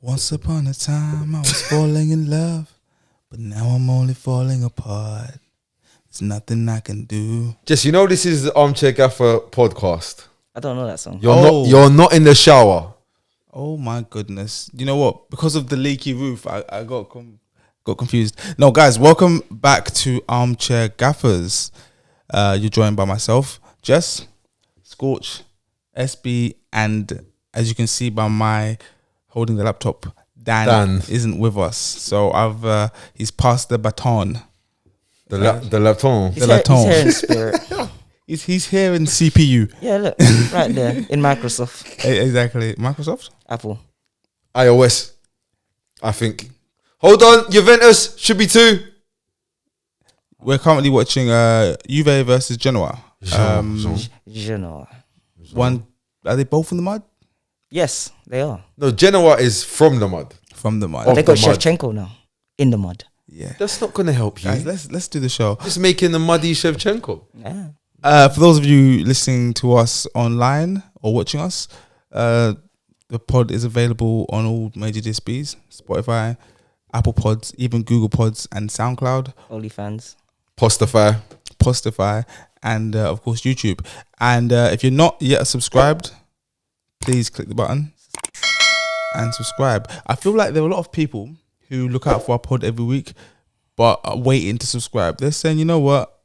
Once upon a time I was falling in love, but now I'm only falling apart. There's nothing I can do. Just, you know, this is the Armchair Gaffer podcast. I don't know that song. You're not in the shower. Oh my goodness. You know what? Because of the leaky roof, I got confused. No, guys, welcome back to Armchair Gaffers. You're joined by myself, Jess, Scorch, SB, and as you can see by my holding the laptop, Dan isn't with us. So he's passed the baton. The laptop. He's here in spirit. He's here in CPU. Yeah, look, right there in Microsoft. Exactly. Microsoft? Apple. iOS, I think. Hold on, Juventus should be 2. We're currently watching Juve versus Genoa. Genoa. One. Are they both in the mud? Yes, they are. No, Genoa is from the mud. From the mud. They got the mud. Shevchenko now in the mud. Yeah. That's not going to help you. Guys, let's do the show. Just making the muddy Shevchenko. Yeah. For those of you listening to us online or watching us, the pod is available on all major DSPs, Spotify, Apple Pods, even Google Pods and SoundCloud. OnlyFans. Postify, and of course YouTube. And if you're not yet subscribed, please click the button and subscribe. I feel like there are a lot of people who look out for our pod every week but are waiting to subscribe. They're saying, you know what?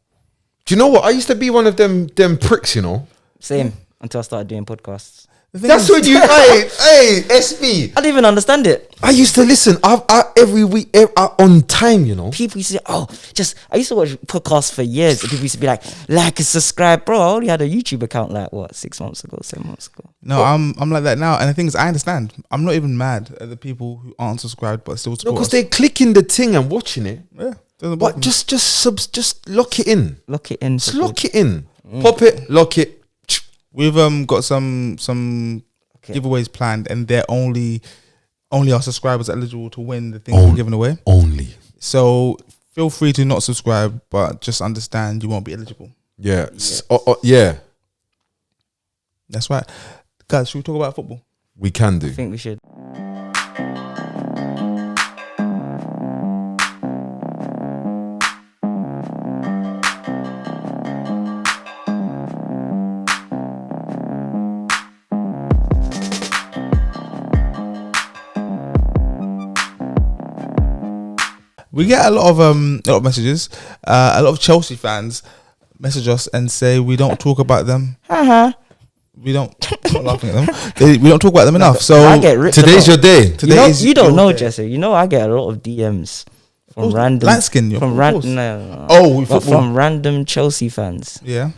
Do you know what? I used to be one of them pricks, you know. Same until I started doing podcasts. That's when you, hey, SB. I didn't even understand it. I used to listen every week on time, you know. People used to say, I used to watch podcasts for years. And people used to be like and subscribe. Bro, I only had a YouTube account 6 months ago, 7 months ago. No, I'm like that now. And the thing is, I understand. I'm not even mad at the people who aren't subscribed but still support because us. they're clicking the thing and watching it. Yeah. But just lock it in. Lock it in. Just lock it in. Pop it, lock it. We've got some giveaways planned, and they're only our subscribers eligible to win the things we're giving away. Only. So feel free to not subscribe, but just understand you won't be eligible. Yeah. Yeah. That's right. Guys, should we talk about football? We can do. I think we should. We get a lot of messages. A lot of Chelsea fans message us and say we don't talk about them. We don't. I'm not laughing at them. We don't talk about them enough. So I get ripped today's your day. You don't know, Jesse. You know, I get a lot of DMs from random light skin. From random. From random Chelsea fans. Yeah.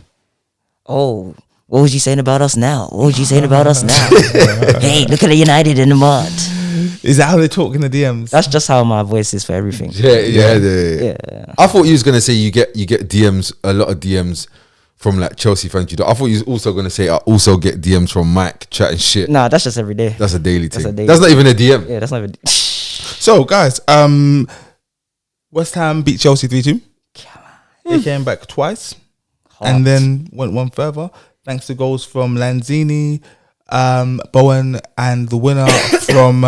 Oh, what was you saying about us now? What was you saying about us now? Hey, look at the United in the mud. Is that how they talk in the DMs? That's just how my voice is for everything. Yeah. I thought you was gonna say you get DMs, a lot of DMs from like Chelsea fans. I thought you was also gonna say I also get DMs from Mike chatting shit. Nah, that's just every day. That's a daily thing. That's not even a DM. Yeah, that's not even. So guys, West Ham beat Chelsea 3-2. They came back twice. And then went one further thanks to goals from Lanzini, Bowen, and the winner from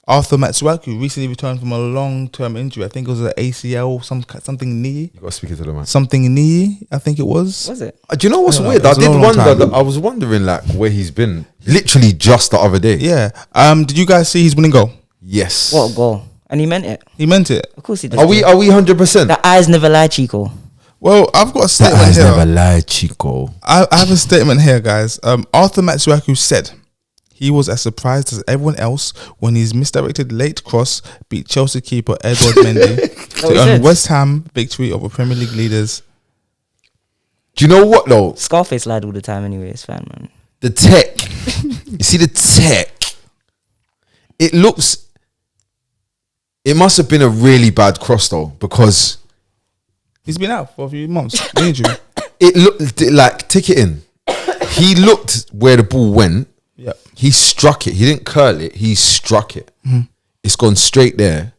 Arthur Matsuaku, recently returned from a long-term injury. I think it was an ACL, something knee. You got to speak it to the man. Something knee, I think it was. Was it? Do you know what's weird? I was wondering like where he's been. Literally just the other day. Yeah. Did you guys see his winning goal? Yes. What goal? And he meant it. He meant it. Of course he did. Are we 100%? The eyes never lie, Chico. Well, I've got a statement here. Never lie, Chico. I have a statement here, guys. Arthur Matsuaku said he was as surprised as everyone else when his misdirected late cross beat Chelsea keeper Edward Mendy to earn West Ham victory over Premier League leaders. Do you know what though? Scarface lied all the time anyway, it's fine, man. The tech. You see the tech? It must have been a really bad cross though, because he's been out for a few months. Injury. It looked like, take it in. He looked where the ball went. Yeah. He struck it. He didn't curl it. He struck it. Mm-hmm. It's gone straight there.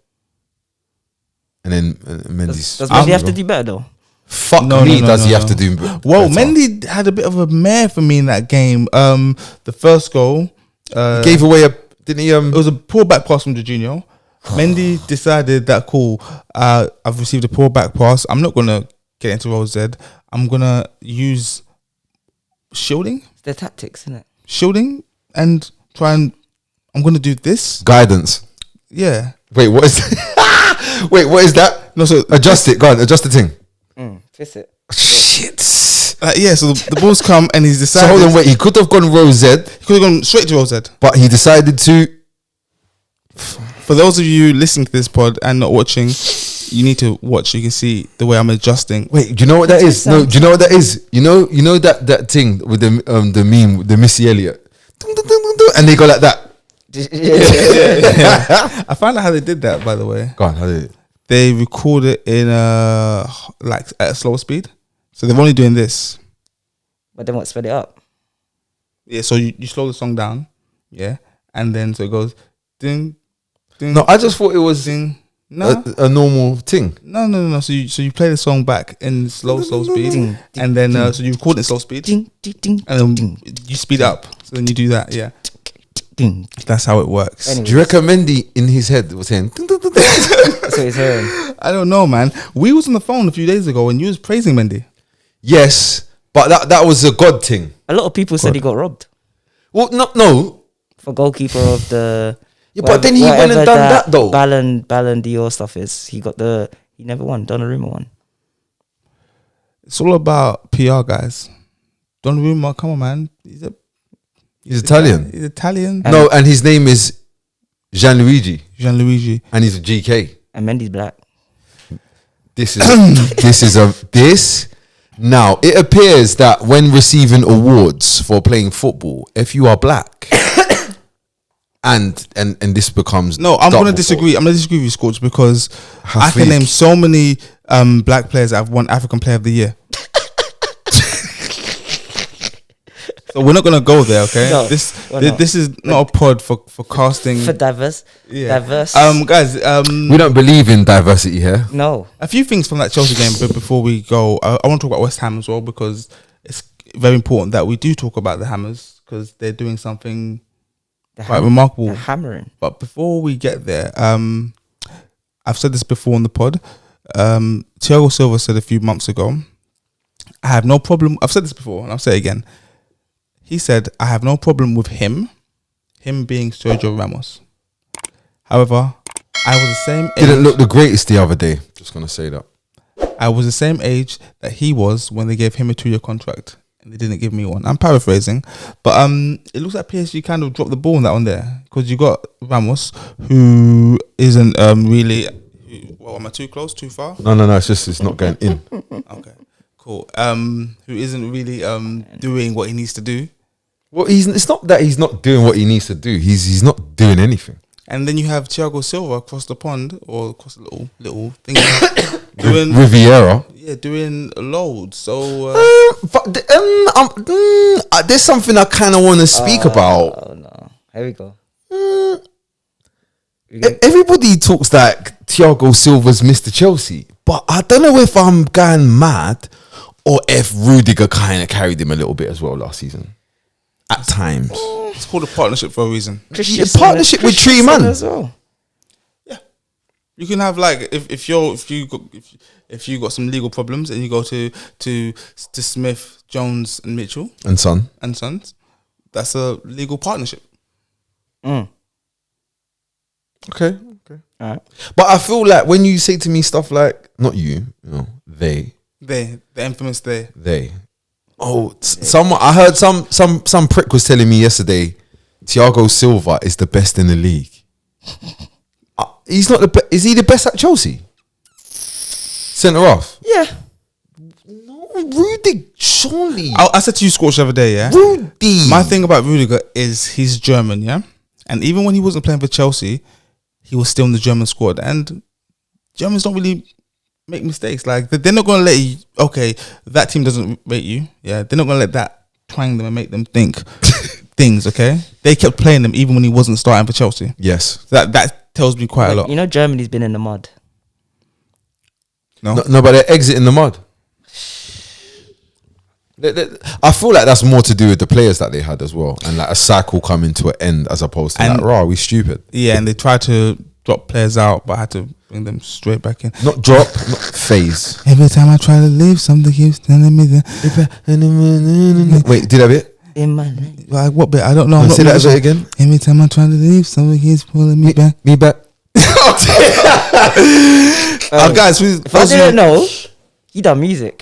And then Mendy's. Does Mendy have to do better though? Fuck me, does he have to do better? Well, Mendy had a bit of a mare for me in that game. The first goal. Gave away Didn't he? It was a poor back pass from Jorginho. Mendy decided that cool. I've received a poor back pass. I'm not gonna get into roll Z. I'm gonna use shielding. It's their tactics, isn't it? Shielding and try and. I'm gonna do this. Guidance. Yeah. Wait, what is? Wait, what is that? No, so Adjust it. Go on, adjust the thing. Twist it. Shit. yeah. So the balls come and he's So decided. hold on, wait. He could have gone row Z, He could have gone straight to roll Z. but he decided to. For those of you listening to this pod and not watching, you need to watch. You can see the way I'm adjusting. Wait, do you know what that is? No, do you know what that is? You know that thing with the meme, the Missy Elliott, and they go like that. I found out how they did that, by the way. Go on, how did it? They record it in like at a slower speed, so they're only doing this. But then what? Sped it up. Yeah, so you slow the song down, yeah, and then so it goes ding, ding. No, I just thought it was ding. No, a normal thing. no. So you play the song back in slow speed, Ding, and then so you record it in slow speed, Ding, ding, ding, and then ding, you speed up. So then you do that. Yeah, ding. that's how it works. Anyway. Do you reckon Mendy in his head was saying? That's what he's hearing. I don't know, man. We was on the phone a few days ago and you was praising Mendy. Yes, but that was a God thing. A lot of people said he got robbed Well, no. for goalkeeper of the. Yeah, but then he went and whatever done that though. Ballon d'Or stuff is. He never won. Donnarumma won. It's all about PR, guys. Donnarumma, come on, man. He's Italian. He's Italian. No, and his name is Gianluigi, Gianluigi. and he's a GK. And Mendy's black. This is Now it appears that when receiving awards for playing football, if you are black, and this becomes No, I'm double gonna disagree. fault. I'm gonna disagree with you, Scorch, because How I can fake. name so many black players that have won African Player of the Year. So we're not gonna go there, okay? No, we're not. This is not a pod for casting. For diverse. Yeah. Diverse. Guys, We don't believe in diversity here. No. a few things from that Chelsea game, but before we go, I want to talk about West Ham as well, because it's very important that we do talk about the Hammers, because they're doing something quite remarkable. They're hammering. But before we get there, I've said this before on the pod. Thiago Silva said a few months ago, I have no problem. I've said this before and I'll say it again. He said, I have no problem with him being Sergio Ramos. However, I was the same age. Didn't look the greatest the other day. Just gonna say that. I was the same age that he was when they gave him a 2-year contract and they didn't give me one. I'm paraphrasing, but it looks like PSG kind of dropped the ball on that one there, because you got Ramos, who isn't really. Well, am I too close, too far? No. It's not going in. Okay, cool. Who isn't really doing what he needs to do. Well, it's not that he's not doing what he needs to do. He's not doing anything. And then you have Thiago Silva across the pond, or across the little thing, doing Riviera. doing loads. So But there's something I kind of want to speak about. Oh no. Here we go. Everybody talks like Thiago Silva's Mr. Chelsea, but I don't know if I'm going mad or if Rudiger kind of carried him a little bit as well last season. At times, it's called a partnership for a reason. a partnership with Tree Man as well. You can have, like, if you got some legal problems and you go to Smith, Jones and Mitchell and Son. and Sons, that's a legal partnership. Mm. Okay. All right. But I feel like when you say to me stuff like, not you, they. The infamous they. Someone I heard some prick was telling me yesterday, Thiago Silva is the best in the league. He's not is he the best at Chelsea? Centre off. Yeah. No, Rudy, surely. I said to you, Scorch, the other day, yeah. Rudy. My thing about Rudiger is he's German, yeah, and even when he wasn't playing for Chelsea, he was still in the German squad, and Germans don't really make mistakes. Like, they're not going to let you, okay, that team doesn't rate you. Yeah, they're not going to let that twang them and make them think things, okay? They kept playing them even when he wasn't starting for Chelsea. Yes. That tells me quite a lot. You know, Germany's been in the mud. No? No, but they're exiting the mud. I feel like that's more to do with the players that they had as well, and like a cycle coming to an end as opposed to And- like, we stupid. Yeah, and they tried to drop players out, but I had to bring them straight back in. Not drop, not phase. Every time I try to leave, something keeps telling me that. Wait, did that bit? In my life. Like, what bit? I don't know. I'm not Say that really bit sure. again. Every time I try to leave, something keeps pulling me back. Me back. Guys, If I didn't know, he done music.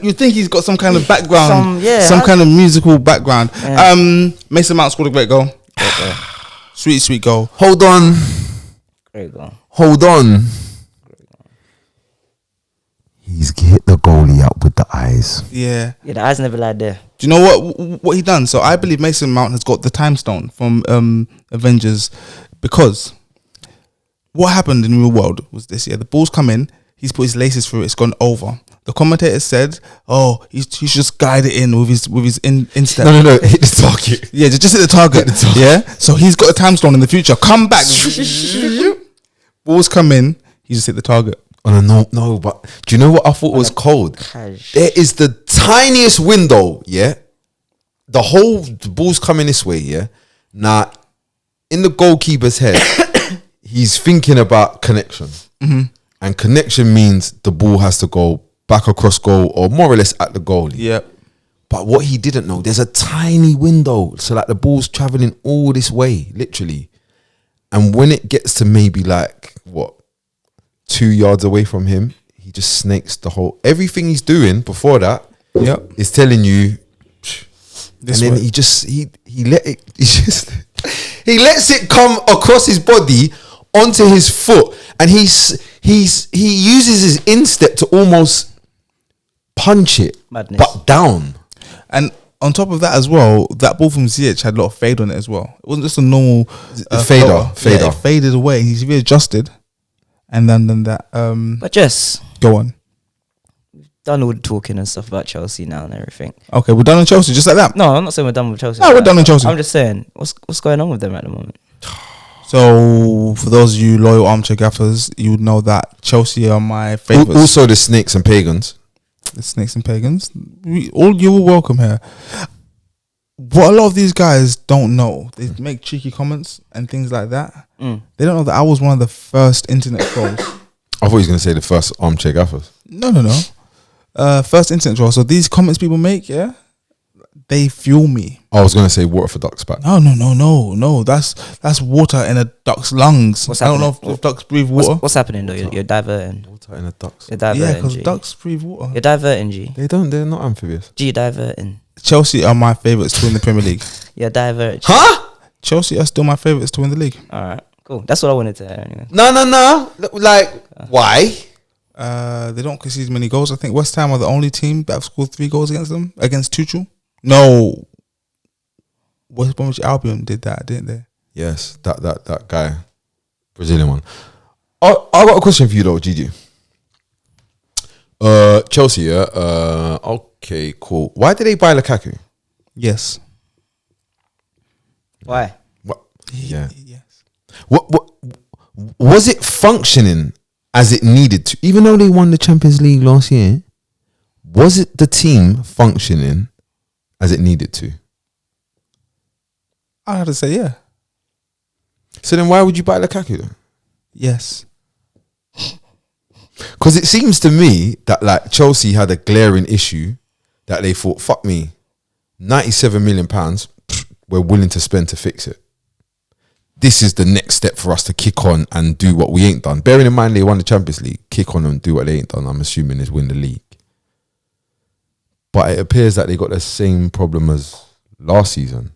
you think he's got some kind of background, some I- kind of musical background. Yeah. Mason Mount scored a great goal. Sweet goal. Hold on. Great goal. Hold on. He's hit the goalie up with the eyes. Yeah. Yeah, the eyes never lied there. Do you know what he done? So I believe Mason Mount has got the time stone from Avengers, because what happened in the real world was this: the ball's come in, he's put his laces through, it's gone over. The commentator said, "Oh, he should just guide it in with his instep." No, hit the target. Yeah, just hit the target. Yeah, so he's got a time stone in the future. Come back, balls come in, he just hit the target. Oh no, but do you know what I thought was cold? Cash. There is the tiniest window, yeah. The ball's coming this way, yeah. Now, in the goalkeeper's head, he's thinking about connection, and connection means the ball has to go back across goal or more or less at the goalie. Yeah, But what he didn't know, there's a tiny window, so like the ball's traveling all this way, literally, and when it gets to maybe like 2 yards away from him, he just snakes the whole. Everything he's doing before that, is telling you. This and then way. he lets it come across his body onto his foot, and he uses his instep to almost punch it, Madness. but down. and on top of that as well, that ball from Ziyech had a lot of fade on it as well. It wasn't just a normal Fader. Yeah, it faded away. He's readjusted, and then that. But just Go on. done all the talking and stuff about Chelsea now and everything. Okay, we're done on Chelsea, just like that. No, I'm not saying we're done with Chelsea. No, we're done with Chelsea. I'm just saying, what's going on with them at the moment? So, for those of you loyal armchair gaffers, you would know that Chelsea are my favourites. Also, the snakes and pagans. The snakes and pagans. You were welcome here. What a lot of these guys don't know, they make cheeky comments and things like that. They don't know that I was one of the first internet trolls. I thought he was going to say the first armchair gaffers. No. First internet troll. So these comments people make, yeah, they fuel me. I was going to say water for ducks back. No. That's water in a duck's lungs. What's I don't know happening? if ducks breathe water. What's happening though? You're diverting. Water in a ducks. You're Yeah, diverting. because G. ducks breathe water. You're diverting, G. They don't. They're not amphibious. G, you're diverting. Chelsea are my favourites to win the Premier League. You're diverting. Huh? Chelsea are still my favourites to win the league. All right, cool. That's what I wanted to hear anyway. No. Like, why? They don't concede many goals. I think West Ham are the only team that have scored 3 goals against them, against Tuchel. No. West Bromwich Albion did that, didn't they? Yes, that guy, Brazilian one. I got a question for you though, Gigi. Chelsea, yeah. Okay, cool. Why did they buy Lukaku? Yes. Why? What? Yeah. Yes. What was it functioning as it needed to? Even though they won the Champions League last year, was it the team functioning as it needed to? I have to say, yeah. So then, why would you buy Lukaku then? Yes. Because it seems to me that like Chelsea had a glaring issue that they thought, fuck me, £97 million we're willing to spend to fix it. This is the next step for us to kick on and do what we ain't done. Bearing in mind they won the Champions League, kick on and do what they ain't done, I'm assuming, is win the league. But it appears that they got the same problem as last season.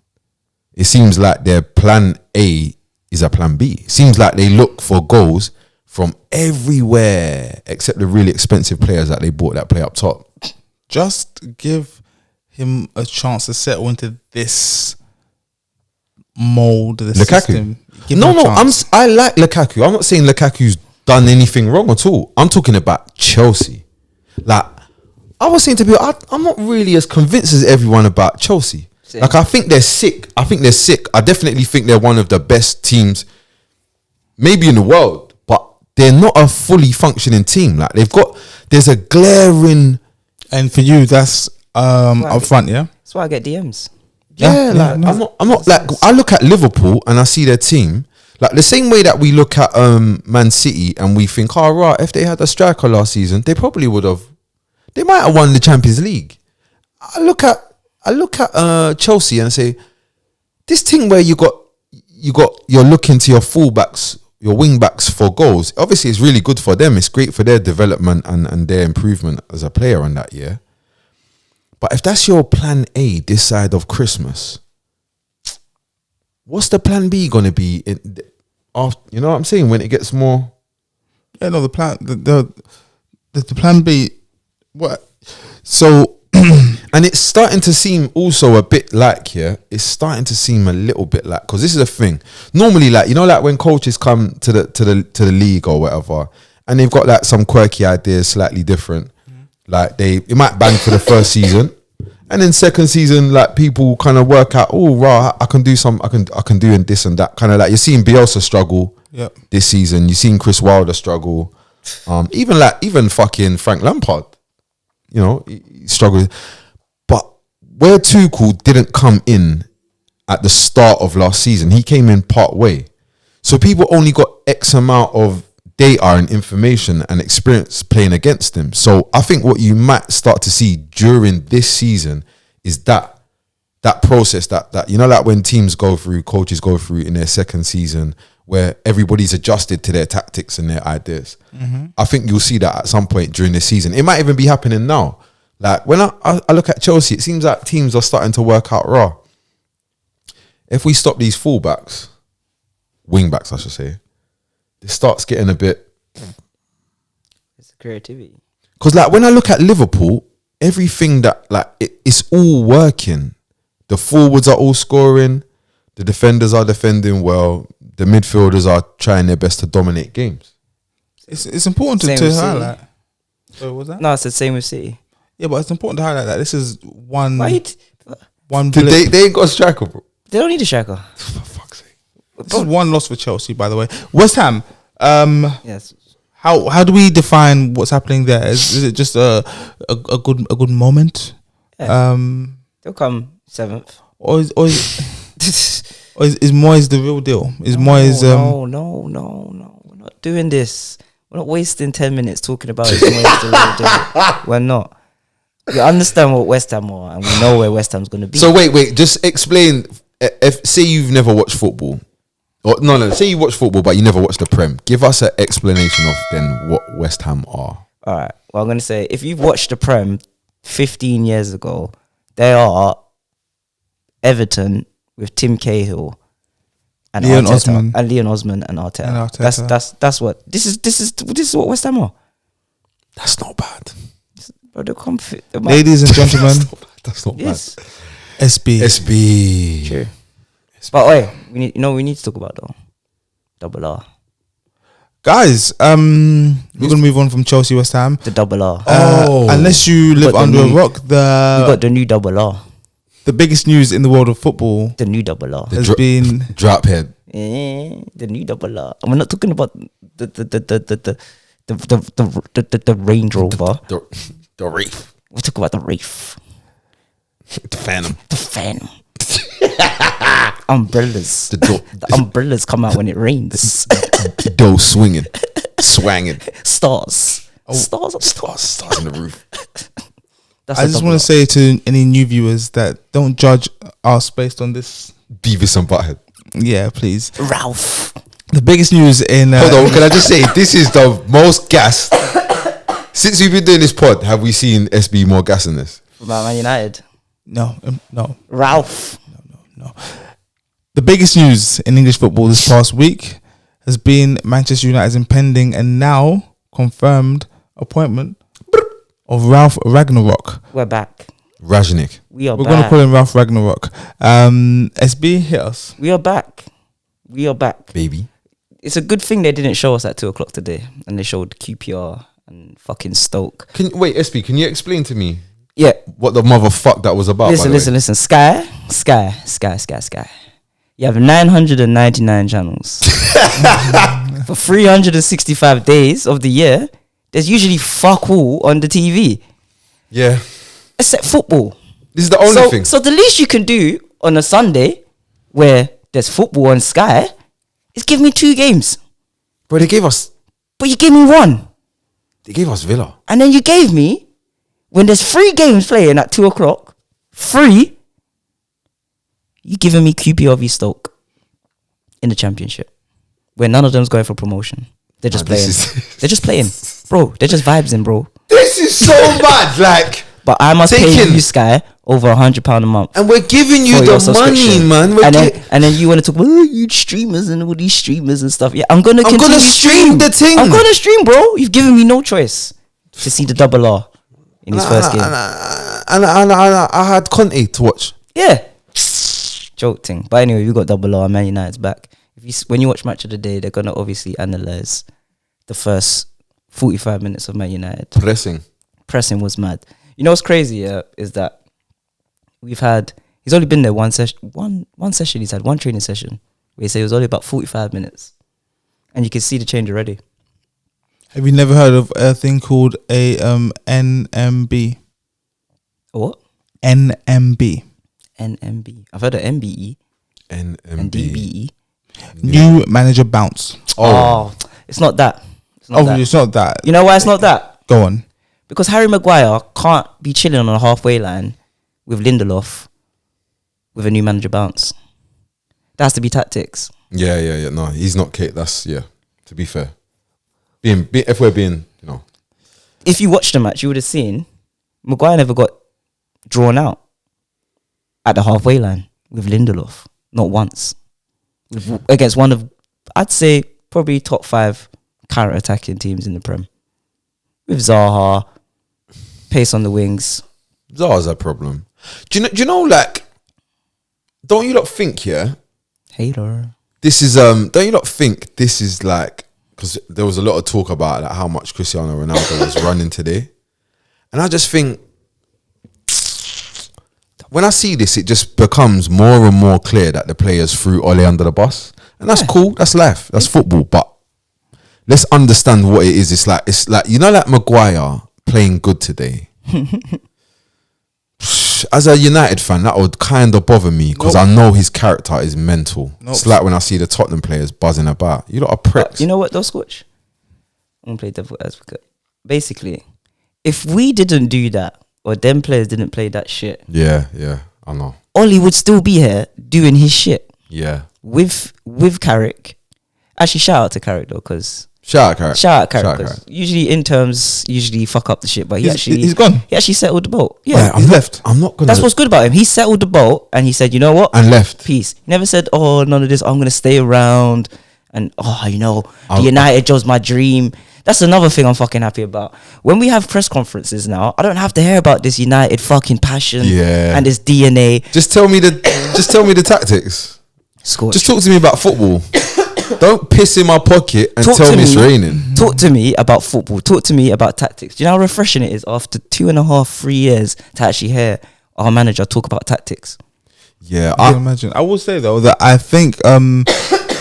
It seems like their plan A is a plan B. It seems like they look for goals from everywhere except the really expensive players that they bought that play up top. Just give him a chance to settle into this mold, this Lukaku. system. Give No, him a chance. I like Lukaku. I'm not saying Lukaku's done anything wrong at all. I'm talking about Chelsea. Like, I was saying to people, I'm not really as convinced as everyone about Chelsea. Same. Like, I think they're sick. I definitely think they're one of the best teams, maybe in the world, but they're not a fully functioning team. Like, there's a glaring. And for you, that's up front, yeah. That's why I get DMs. Yeah, I'm not like, I look at Liverpool and I see their team like the same way that we look at Man City and we think, oh right, if they had a striker last season, they probably would have. They might have won the Champions League. I look at Chelsea and I say, this thing where you're looking to your fullbacks, your wing backs for goals. Obviously, it's really good for them. It's great for their development and their improvement as a player on that year. But if that's your plan A this side of Christmas, what's the plan B going to be? You know what I'm saying? When it gets more, yeah, no, the plan, the plan B, what? So, and it's starting to seem also a bit like, yeah, it's starting to seem a little bit like, because this is a thing. Normally, like, you know, like when coaches come to the league or whatever, and they've got like some quirky ideas, slightly different. Like it might bang for the first season, and then second season, like people kind of work out, oh right, I can do in this and that. Kind of like you're seeing Bielsa struggle this season. You're seeing Chris Wilder struggle. Even fucking Frank Lampard, you know, he struggled. But where Tuchel didn't come in at the start of last season, he came in part way. So people only got X amount of data and information and experience playing against him. So I think what you might start to see during this season is that process that you know, like when coaches go through in their second season, where everybody's adjusted to their tactics and their ideas. I think you'll see that at some point during this season. It might even be happening now. Like when I look at Chelsea, it seems like teams are starting to work out raw. If we stop these fullbacks, wing backs I should say, it starts getting a bit. It's creativity. Because like when I look at Liverpool, everything that like it's all working. The forwards are all scoring. The defenders are defending well. The midfielders are trying their best to dominate games. It's important to highlight. So what was that? No, it's the same with City. Yeah, but it's important to highlight that this is one. Right? They ain't got a striker, bro. They don't need a striker. For fuck's sake. This is one loss for Chelsea, by the way. West Ham. Yes. How do we define what's happening there? Is it just a good moment? Yeah. They'll come 7th. Or is Moyse the real deal? Is Moyse? No. We're not doing this. We're not wasting 10 minutes talking about is Moyse the real deal. We're not. We understand what West Ham are, and we know where West Ham's going to be. So wait. Just explain. If say you've never watched football, or no. Say you watch football, but you never watched the Prem. Give us an explanation of then what West Ham are. All right. Well, I'm going to say if you've watched the Prem 15 years ago, they are Everton with Tim Cahill and Leon Arteta, Osman. and Leon Osman and Arteta. That's what this is what West Ham are. That's not bad. Bro, they're comfy. Ladies and gentlemen, That's not Yes. bad. SB. True. But wait, we need to talk about though. Double R. Guys, we're gonna move on from Chelsea West Ham. The double R. Unless you live got under the a new- rock, You got the new double R. the biggest news in the world of football The new double R. has been Drop head. The new double R. And we're not talking about the Range Rover. The Reef. We're talking about the Reef. The Phantom. The Phantom. Umbrellas. The umbrellas come out when it rains. dough swinging. Swanging. Stars. Oh, Stars on the roof. I just want to say to any new viewers that don't judge us based on this. Beavis and Butthead. Yeah, please. Ralph. The biggest news in Hold on, can I just say this is the most gas since we've been doing this pod. Have we seen SB more gas than this? About Man United. no. Ralph. No. The biggest news in English football this past week has been Manchester United's impending and now confirmed appointment of Ralf Ragnarok. We're back. Rajnik. We're going to call him Ralf Ragnarok. SB, hit us. We are back. Baby. It's a good thing they didn't show us at 2:00 today, and they showed QPR and fucking Stoke. Wait, SB, can you explain to me Yeah. what the motherfuck that was about? Listen. Sky. You have 999 channels. For 365 days of the year, there's usually fuck all on the TV. Yeah. except football. This is the only thing. So the least you can do on a Sunday where there's football on Sky is give me 2 games. Bro, they gave us But you gave me 1. They gave us Villa. And then you gave me, when there's 3 games playing at 2 o'clock, 3, you giving me QPR v Stoke in the Championship, where none of them's going for promotion. They're just playing. They're just playing. Bro, they're just vibes in, bro. This is so bad. Like, but I must pay you, Sky, over £100 a month. And we're giving you the money, man. And then you want to talk about you streamers and all these streamers and stuff. Yeah, I'm gonna stream the thing. I'm gonna stream, bro. You've given me no choice to see the double R in his first game. And I had Conte to watch. Yeah. Joke thing. But anyway, we got double R. Man United's back. When you watch Match of the Day, they're gonna obviously analyze the first 45 minutes of Man United. Pressing was mad. You know what's crazy? Yeah, is that he's only been there one session. One session. He's had one training session where he said it was only about 45 minutes, and you can see the change already. Have you never heard of a thing called a NMB? What? NMB. NMB. I've heard of MBE. NMB. And DBE. New manager bounce. Oh, it's not that. It's not that. You know why it's not that? Go on. Because Harry Maguire can't be chilling on a halfway line with Lindelof with a new manager bounce. That has to be tactics. Yeah. No, he's not Kate. That's, to be fair. If we're being, If you watched the match, you would have seen Maguire never got drawn out at the halfway line with Lindelof. Not once. Against one of, I'd say, probably top 5 counter-attacking teams in the Prem. With Zaha, pace on the wings. Zaha's a problem. Do you know, like, don't you lot think, Hater. This is, don't you lot think this is like, because there was a lot of talk about like, how much Cristiano Ronaldo was running today. And I just think, when I see this, it just becomes more and more clear that the players threw Ole under the bus. And that's cool. That's life. That's football. But let's understand what it is. It's like like Maguire playing good today. As a United fan, that would kind of bother me because I know his character is mental. It's like when I see the Tottenham players buzzing about. You lot are pricks. You know what though, Scotch? I'm going to play devil advocate. Basically, if we didn't do that, or them players didn't play that shit. Yeah, I know. Ollie would still be here doing his shit. Yeah. With Carrick. Actually, shout out to Carrick though, because... Shout out Carrick. Because usually interns fuck up the shit, but he's gone. He actually settled the boat. Yeah, I'm left. I'm not gonna... That's what's good about him. He settled the boat and he said, you know what? And left. Peace. He never said, oh, none of this. I'm going to stay around. And, the United job's my dream. That's another thing I'm fucking happy about. When we have press conferences now, I don't have to hear about this United fucking passion and this DNA. Just tell me the tactics. Scorch. Just talk to me about football. Don't piss in my pocket and tell me it's raining. Talk to me about football. Talk to me about tactics. Do you know how refreshing it is after 2.5-3 years to actually hear our manager talk about tactics? Yeah, I can imagine. I will say though that I think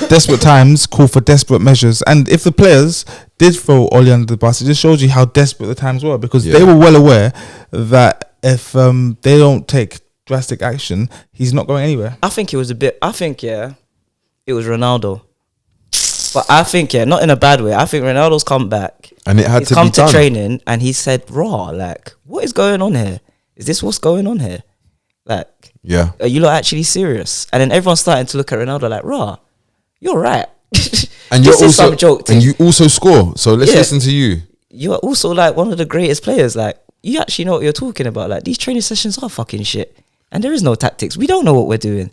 desperate times call for desperate measures, and if the players did throw Ole under the bus, it just shows you how desperate the times were, because they were well aware that if they don't take drastic action, he's not going anywhere. I think it was it was Ronaldo. But I think, not in a bad way. I think Ronaldo's come back. And it had to be done. He's come to training and he said, like, what is going on here? Is this what's going on here? Like, are you lot actually serious? And then everyone's starting to look at Ronaldo like, you're right. And you're also joke and you also score. So let's listen to you. You are also like one of the greatest players. Like, you actually know what you're talking about. Like, these training sessions are fucking shit. And there is no tactics. We don't know what we're doing.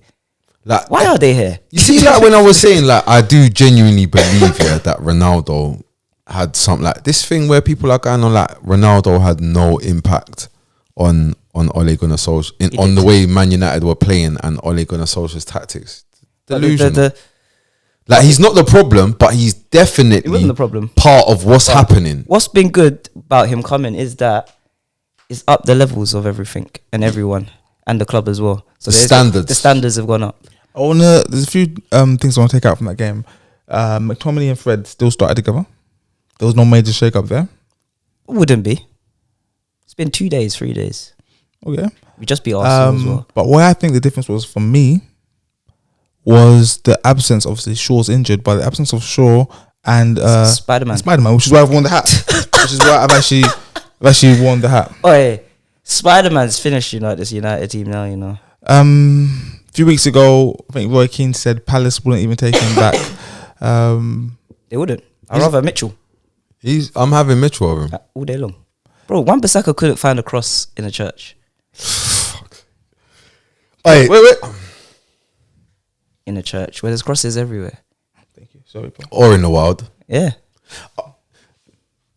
Like, why are they here? You see, like when I was saying, like, I do genuinely believe that Ronaldo had something like this thing where people are going on like Ronaldo had no impact on Ole Gunnar Solskjaer on the way Man United were playing and Ole Gunnar Solskjaer's tactics. Delusional. Like, he's not the problem, but he's definitely he wasn't the problem. Part of what's happening. What's been good about him coming is that it's up the levels of everything and everyone and the club as well. So the standards have gone up. There's a few things I want to take out from that game. McTominay and Fred still started together. There was no major shake up there. Wouldn't be. It's been 2 days, 3 days. Okay. We just beat Arsenal as well. But where I think the difference was for me was the absence. Obviously, Shaw's injured, but the absence of Shaw and Spider-Man, which is why I've worn the hat. Which is why I've actually worn the hat. Oh, yeah. Spider-Man's finished, this United team now, A few weeks ago, I think Roy Keane said Palace wouldn't even take him back. They wouldn't. I'd rather Mitchell. I'm having Mitchell over him. All day long. Bro, Wan-Bissaka couldn't find a cross in a church. Wait. In a church where there's crosses everywhere. Thank you. Sorry, bro. Or in the wild. Yeah.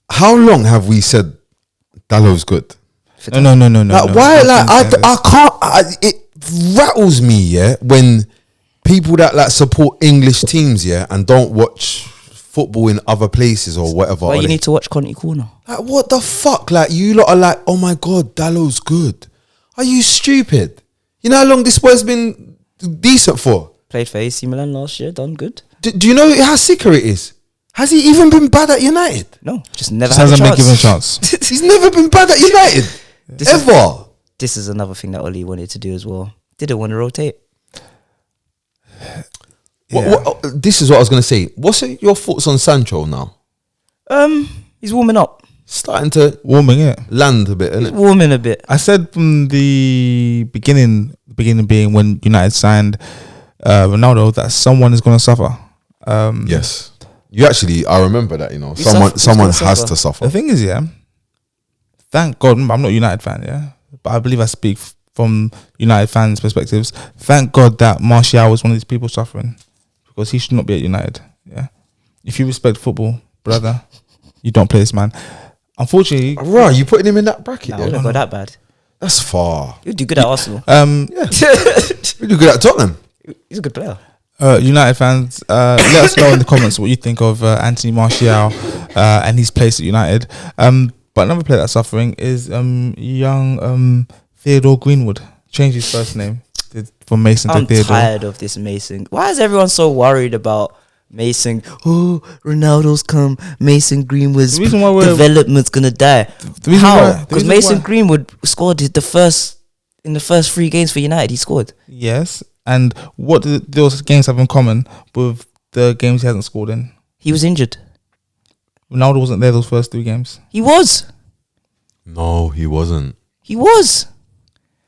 How long have we said Dallow's good? No. Like, why? Like, I can't. It rattles me, yeah, when people that like support English teams, yeah, and don't watch football in other places or whatever. Well, you need to watch Conti Corner. Like, what the fuck? Like, you lot are like, oh my god, Dallow's good. Are you stupid? You know how long this boy's been decent for? Played for AC Milan last year, done good. Do you know how sicker it is? Has he even been bad at United? No, just never hasn't had a been given a chance. He's never been bad at United. This is another thing that Oli wanted to do as well. Didn't want to rotate. This is what I was going to say. What's your thoughts on Sancho now? He's warming up. Starting to land a bit, isn't it? Warming a bit. I said from the beginning being when United signed Ronaldo that someone is going to suffer. Yes. I remember that, someone has to suffer. The thing is, thank God, I'm not a United fan, but I believe I speak from United fans' perspectives. Thank God that Martial was one of these people suffering, because he should not be at United. Yeah, if you respect football, brother, you don't play this man. Unfortunately, right, you putting him in that bracket? No, not that bad. That's far. He'd do good at Arsenal. He'd do good at Tottenham. He's a good player. United fans, let us know in the comments what you think of Anthony Martial and his place at United. But another player that's suffering is young Theodore Greenwood. Changed his first name from Mason to Theodore. I'm tired of this Mason. Why is everyone so worried about Mason? Oh, Ronaldo's come. Mason Greenwood's development's gonna die. How? Because Mason Greenwood scored in the first 3 games for United. He scored. Yes. And what do those games have in common with the games he hasn't scored in? He was injured. Ronaldo wasn't there those first 3 games. He was. No, he wasn't. He was.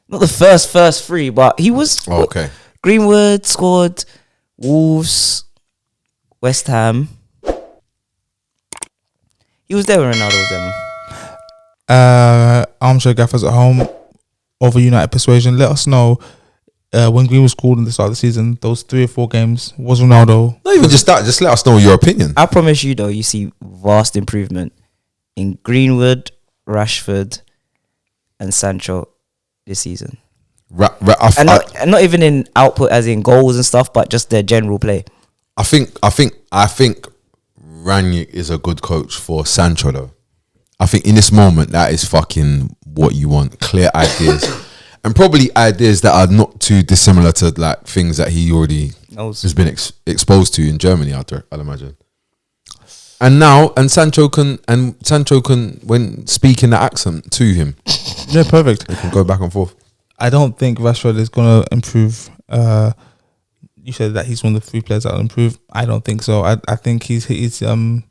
Not the first 3, but he was. Oh, okay. Greenwood scored. Wolves. West Ham. He was there when Ronaldo was there. Armchair Gaffers at home over United persuasion. Let us know when Greenwood scored in the start of the season, those 3 or 4 games, was Ronaldo? Not even just that. Just let us know your opinion. I promise you, though, you see vast improvement in Greenwood, Rashford, and Sancho this season. And not even in output, as in goals and stuff, but just their general play. I think Rangnick is a good coach for Sancho, though. I think in this moment, that is fucking what you want. Clear ideas. And probably ideas that are not too dissimilar to like things that he already has been exposed to in Germany, I'd imagine. And Sancho can when speaking the accent to him. Yeah, perfect. They can go back and forth. I don't think Rashford is gonna improve. You said that he's one of the 3 players that will improve. I don't think so. I think he's ceiling.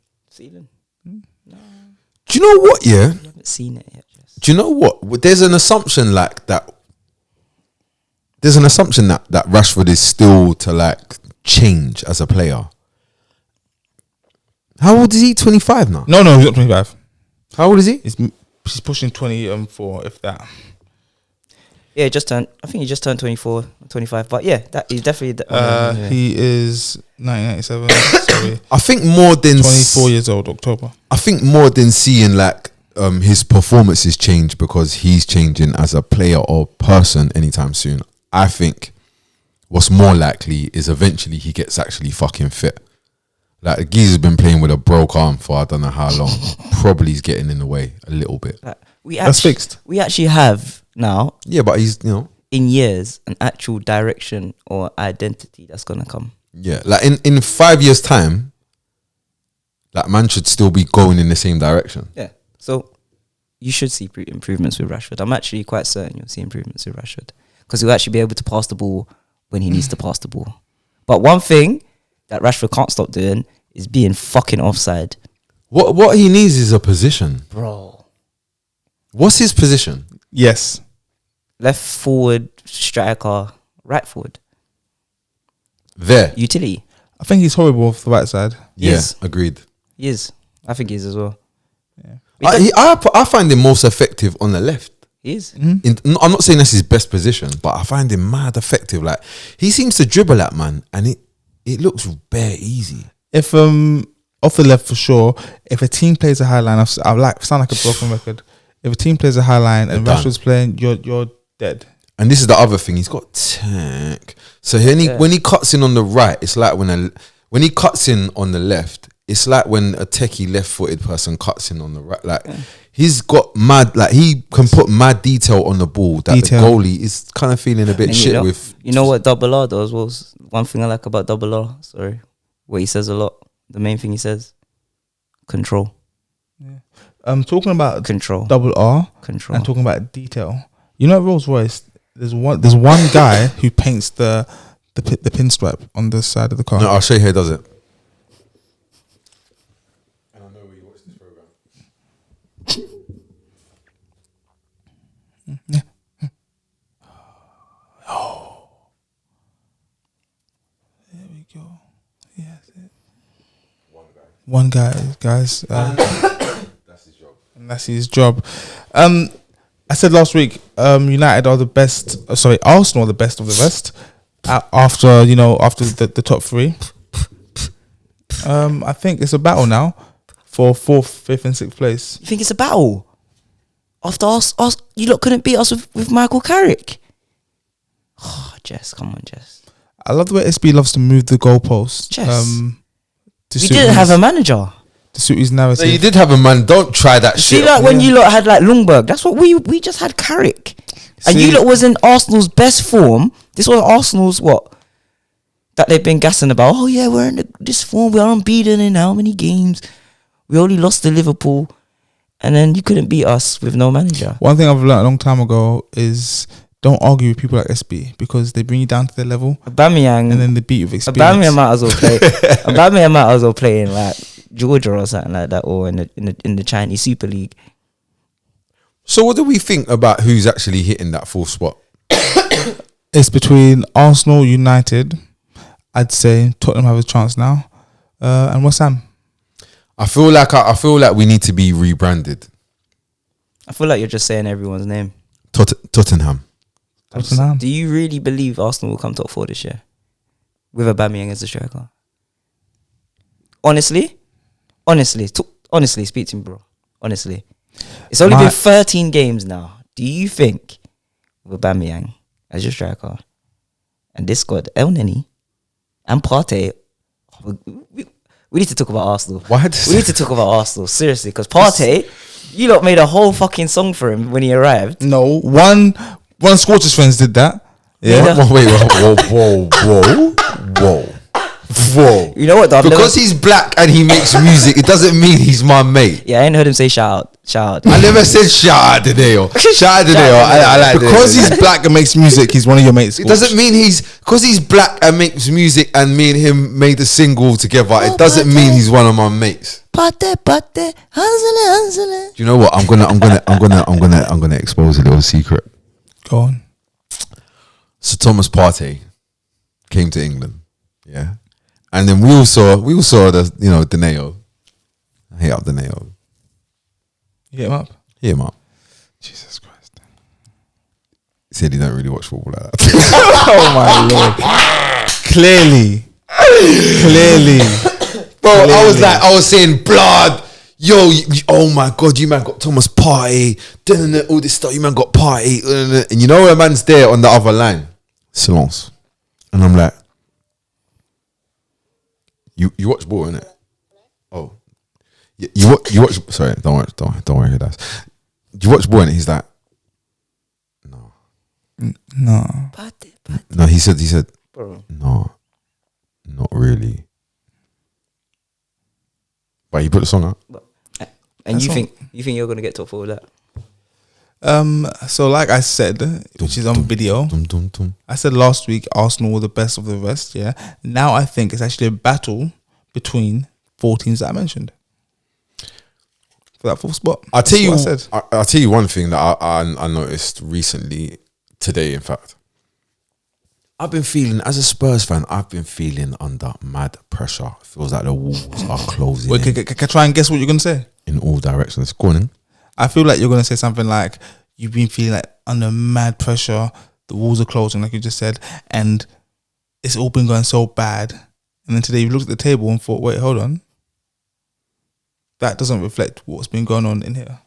No. Do you know what? Yeah, you haven't seen it yet. Just. Do you know what? There's an assumption like that. There's an assumption that Rashford is still to like change as a player. How old is he? 25 now? No, he's not 25. How old is he? He's pushing 24, if that. Yeah, I think he just turned 24, 25. But yeah, that he's definitely. He is 1997. Sorry, I think more than 24 years old. October. I think more than seeing like his performances change because he's changing as a player or person anytime soon. I think what's more likely is eventually he gets actually fucking fit. Like the geezer's been playing with a broke arm for I don't know how long. Probably he's getting in the way a little bit. That's fixed. We actually have now. Yeah, but he's in years an actual direction or identity that's gonna come. Yeah, like in 5 years' time, like man should still be going in the same direction. Yeah. So you should see improvements with Rashford. I'm actually quite certain you'll see improvements with Rashford because he'll actually be able to pass the ball when he needs to pass the ball. But one thing that Rashford can't stop doing is being fucking offside. What he needs is a position, bro. What's his position? Yes, left forward, striker, right forward. There, Utility. I think he's horrible off the right side. Yes, agreed. He is. I think he is as well. Yeah. I find him most effective on the left. He is. Mm-hmm. I'm not saying that's his best position, but I find him mad effective. Like he seems to dribble at man, and it looks bare easy. If off the left for sure. If a team plays a high line, I sound like a broken record. If a team plays a high line and Rashford's playing, you're dead. And this is the other thing. He's got tank. So when he cuts in on the right, it's like when he cuts in on the left, it's like when a techie left-footed person cuts in on the right. Like he's got mad. Like he can put mad detail on the ball that the goalie is kind of feeling a bit shit with. You know what Double R does? Was one thing I like about Double R. Sorry, what he says a lot. The main thing he says, control. Yeah. Talking about control, Double R, control, and talking about detail. You know, at Rolls Royce, there's one guy who paints the pinstripe on the side of the car. No, I'll show you how he does it. And I know where you watch this program. Oh, there we go. Yes, one guy, guys. That's his job. And that's his job. I said last week, United are the best. Arsenal are the best of the best. After the top three, I think it's a battle now for 4th, 5th, and 6th place. You think it's a battle? After us, you lot couldn't beat us with Michael Carrick. Oh, Jess, come on, Jess. I love the way SB loves to move the goalposts. Jess, we didn't have a manager to suit his narrative. So you did have a man. Don't try that shit. See, like when you lot had like Lundberg, that's what we just had Carrick, and you lot was in Arsenal's best form. This was Arsenal's that they've been gassing about. Oh yeah, we're in this form. We are unbeaten in how many games? We only lost to Liverpool, and then you couldn't beat us with no manager. One thing I've learned a long time ago is don't argue with people like SB because they bring you down to their level. Aubameyang, and then they beat you with experience. Aubameyang might as well play. Aubameyang might as well play in like Georgia or something like that, or in the Chinese Super League. So what do we think about who's actually hitting that 4th spot? It's between Arsenal, United. I'd say Tottenham have a chance now, and West Ham. I feel like we need to be rebranded. I feel like you're just saying everyone's name. Tottenham. Tottenham. Do you really believe Arsenal will come top 4 this year with Aubameyang as a striker? Honestly, speak to me, bro. Honestly, it's only been 13 games now. Do you think with Aubameyang as your striker and this squad, El Neni and Partey, we need to talk about Arsenal. We need to talk about Arsenal seriously, because Partey, you lot made a whole fucking song for him when he arrived. No, one of Scorcher's friends did that. Yeah. Wait, whoa. You know what, though? Because he's black and he makes music, it doesn't mean he's my mate. Yeah, I ain't heard him say shout out. I never said shout out today. I like because he's black and makes music, he's one of your mates. It doesn't mean because he's black and makes music and me and him made a single together. It doesn't mean he's one of my mates. Pate, Hansele. Do you know what? I'm gonna expose a little secret. Go on. So Thomas Partey came to England, yeah, and then we all saw the Daneo. I hit up Daneo. You hit him up. Hit him up. Jesus Christ. He said he don't really watch football like that. Oh my lord. Clearly. Bro, I was saying blood. Yo, oh my god, you man got Thomas Partey, all this stuff. You man got Partey, and you know where man's there on the other line, silence. And I'm like, you watch ball, innit? Oh, you watch. Sorry, don't worry who that's. You watch ball, innit? He's like, no. No, he said, bro. No, not really. But he put the song out. And you think you're gonna get top 4 with that? So like I said, which is on video, I said last week Arsenal were the best of the rest. Yeah. Now I think it's actually a battle between 4 teams that I mentioned for that 4th spot. I'll tell you one thing that I noticed recently, today in fact. I've been feeling, as a Spurs fan, I've been feeling under mad pressure. It feels like the walls are closing. Wait, can I try and guess what you're going to say? In all directions. Go on in. I feel like you're going to say something like, you've been feeling like under mad pressure, the walls are closing, like you just said, and it's all been going so bad. And then today you looked at the table and thought, wait, hold on. That doesn't reflect what's been going on in here.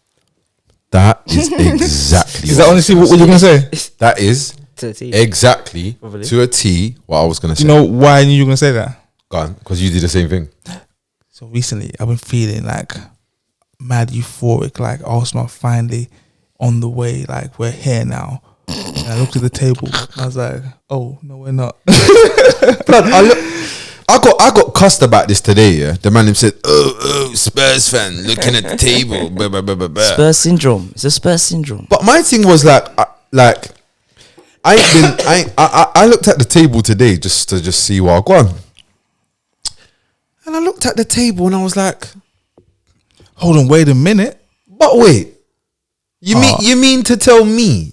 That is exactly. Is that honestly what you're going to say? That is To a T. exactly Probably. to a T what I was going to say. You know why I knew you were going to say that? Go on, because you did the same thing. So recently I've been feeling like mad euphoric, like Arsenal are finally on the way, like we're here now. And I looked at the table and I was like, oh, no, we're not. Blood, I got cussed about this today, yeah. The man said, oh, Spurs fan, looking at the table. Blah, blah, blah, blah, blah. Spurs syndrome. It's a Spurs syndrome. But my thing was I looked at the table today just to see what I got. And I looked at the table and I was like, Hold on, wait a minute. but wait. You mean to tell me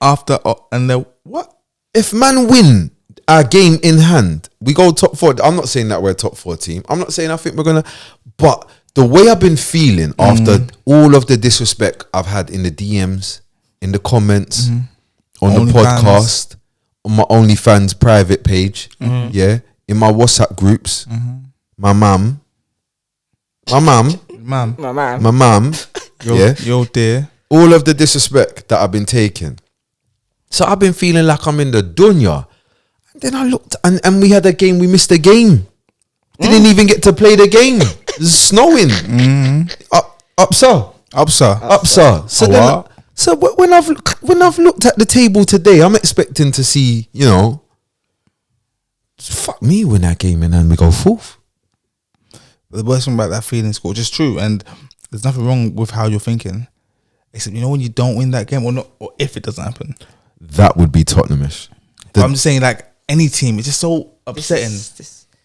After, and then what? if man win our game in hand, we go top 4. I'm not saying that we're a top 4 team. I'm not saying I think we're gonna, but the way I've been feeling after all of the disrespect I've had in the DMs, in the comments, on the podcast, on my OnlyFans private page, yeah, in my WhatsApp groups, my mum, yeah, Yo, dear. all of the disrespect that I've been taking. So I've been feeling like I'm in the dunya. And then I looked and we had a game, we missed a game. Didn't even get to play the game. It's snowing. Up, sir. So when I've looked at the table today, I'm expecting to see, fuck me, win that game and then we go 4th. The worst thing about that feeling is just true, and there's nothing wrong with how you're thinking, except when you don't win that game, or not, or if it doesn't happen. That would be Tottenhamish. I'm just saying, like any team, it's just so upsetting.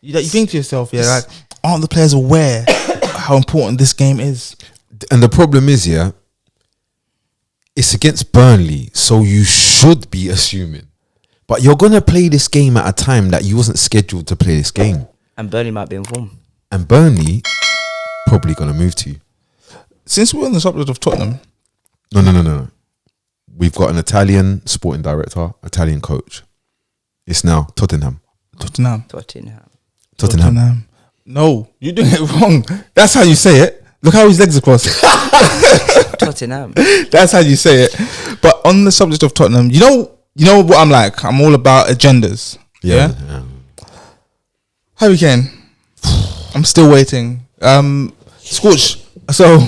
You think to yourself, like, aren't the players aware how important this game is? And the problem is, it's against Burnley, so you should be assuming. But you're going to play this game at a time that you wasn't scheduled to play this game. And Burnley might be in form. And Burnley probably going to move to you. Since we're on the subject of Tottenham. No. We've got an Italian sporting director, Italian coach. It's now Tottenham. No, you're doing it wrong. That's how you say it. Look how his legs are crossed. Tottenham. That's how you say it. But on the subject of Tottenham, you know what I'm like? I'm all about agendas. Yeah. Harry Kane. I'm still waiting. Scorch. So,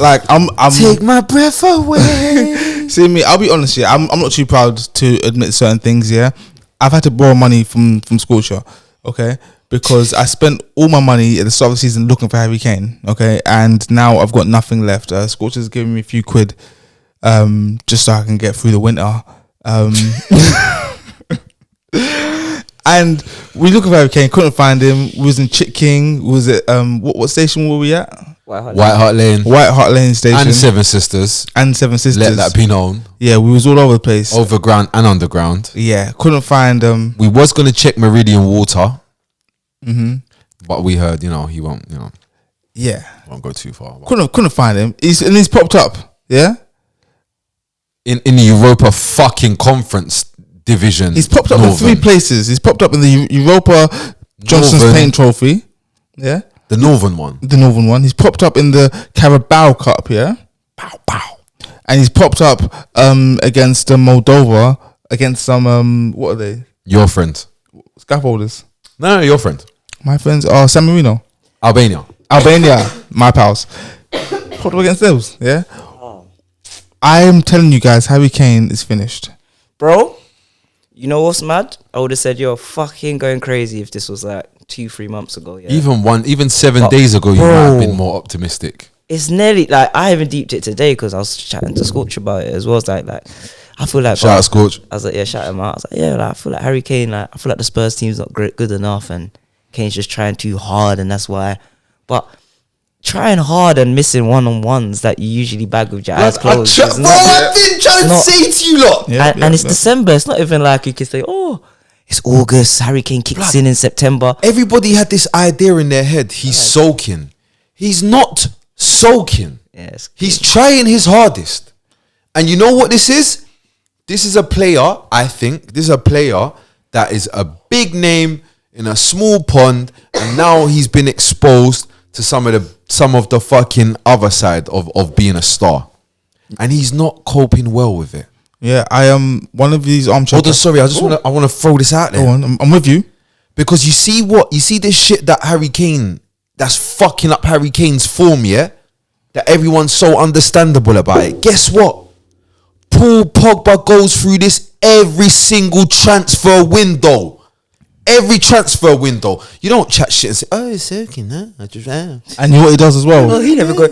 like, I'm take my breath away. See me. I'll be honest. Yeah, I'm not too proud to admit certain things. Yeah, I've had to borrow money from Scorcher. Okay, because I spent all my money at the start of the season looking for Harry Kane. Okay, and now I've got nothing left. Scorcher's giving me a few quid, just so I can get through the winter. And we looked for Harry Kane, couldn't find him. We was in Chick King. Was it what station were we at? White Hart Lane station. And Seven Sisters. Let that be known. Yeah, we was all over the place. Overground and underground. Yeah, couldn't find we was gonna check Meridian Water. But we heard, he won't, Yeah. Won't go too far. Couldn't find him. He's popped up. Yeah. In the Europa fucking conference division. He's popped up in 3 places. He's popped up in the Europa Johnson's Paint Trophy. Yeah. The northern one. He's popped up in the Carabao Cup, yeah? Pow. And he's popped up against Moldova, against some, what are they? Your friends. Scaffolders. No, your friend. My friends are San Marino. Albania, my pals. Popped up against those, yeah? I am telling you guys, Harry Kane is finished. Bro, you know what's mad? I would have said you're fucking going crazy if this was like 2-3 months ago. Yeah. Even 7 days ago, you might have been more optimistic. it's nearly like I even deeped it today because I was chatting to Scorch about it as well. It's like I feel like Shout out Scorch. I was like, yeah, shout him out. I was like, yeah, like, I feel like Harry Kane. Like I feel like the Spurs team's not good enough, and Kane's just trying too hard, and that's why. But trying hard and missing one-on-ones that you usually bag with your eyes closed. I've been trying to say to you lot. And it's December. It's not even like you can say, oh, it's August. Harry Kane kicks in September. Everybody had this idea in their head. He's sulking. He's not sulking. Yes, he's trying his hardest. And you know what this is? This is a player, I think. This is a player that is a big name in a small pond. And now he's been exposed to some of the fucking other side of being a star. And he's not coping well with it. Yeah, I am one of these armchair. Hold on, sorry, I want to throw this out there. Go on, I'm with you. Because you see this shit that Harry Kane, that's fucking up Harry Kane's form, yeah? That everyone's so understandable about it. Guess what? Paul Pogba goes through this every single transfer window. Every transfer window. You don't chat shit and say, oh, it's okay, no, I just ran. And you know what he does as well? Well, he never got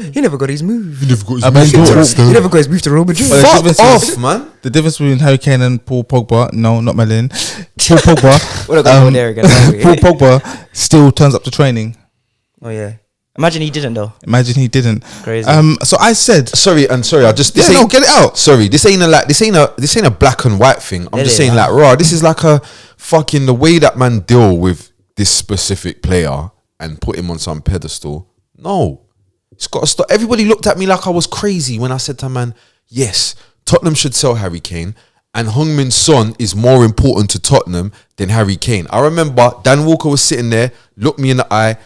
his move. He never got his move to Real Madrid. Fuck off, man. The difference between Harry Kane and Paul Pogba, no, not Melin. Paul Pogba. We're not going to go there again. Paul Pogba still turns up to training. Oh, yeah. Imagine he didn't though. Imagine he didn't. Crazy. So I said, sorry. I just get it out. Sorry, this ain't a black and white thing. I'm just saying, like, raw. This is like a fucking the way that man deal with this specific player and put him on some pedestal. No, it's got to stop. Everybody looked at me like I was crazy when I said to man, yes, Tottenham should sell Harry Kane, and Heung-min Son is more important to Tottenham than Harry Kane. I remember Dan Walker was sitting there, looked me in the eye.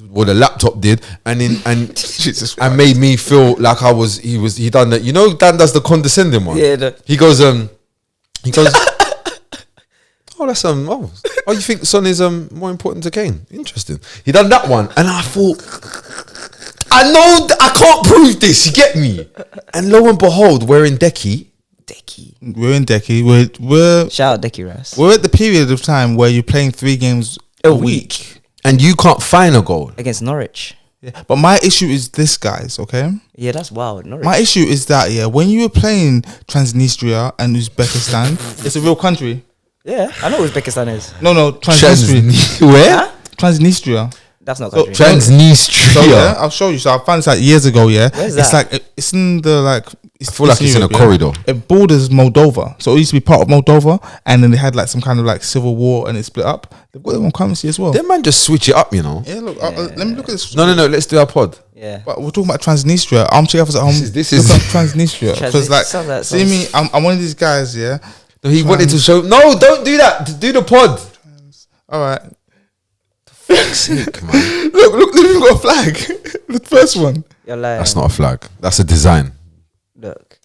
Well, the laptop did, and and made me feel like he done that. You know, Dan does the condescending one. Yeah. He goes. Oh, that's Oh, you think Son is more important to Kane? Interesting. He done that one, and I thought, I know I can't prove this. You get me? And lo and behold, we're in Decky. We're in Decky. We're shout out Decky Rice. We're at the period of time where you're playing 3 games a week. And you can't find a goal against Norwich. Yeah, but my issue is this, guys. Okay. Yeah, that's wild. Norwich. My issue is that when you were playing Transnistria and Uzbekistan, it's a real country. Yeah, I know what Uzbekistan is. No, Transnistria. Where? Huh? Transnistria. That's not a country. Transnistria. So, yeah, I'll show you. So I found this like years ago. Yeah, where's it's that? like it's in the like. I feel like it's in a corridor. It borders Moldova, so it used to be part of Moldova, and then they had like some kind of like civil war, and it split up. They've got their own currency as well. They man just switch it up, you know. Yeah, look. Let me look at this. No. Let's do our pod. Yeah, but we're talking about Transnistria. Armchair Gaffers at home. This is look up Transnistria because like see me. I'm one of these guys. Yeah. No, he wanted to show. No, don't do that. Do the pod. All right. Fuck's sake, man. Look, they've even got a flag. The first one. You're lying. That's not a flag. That's a design. Look,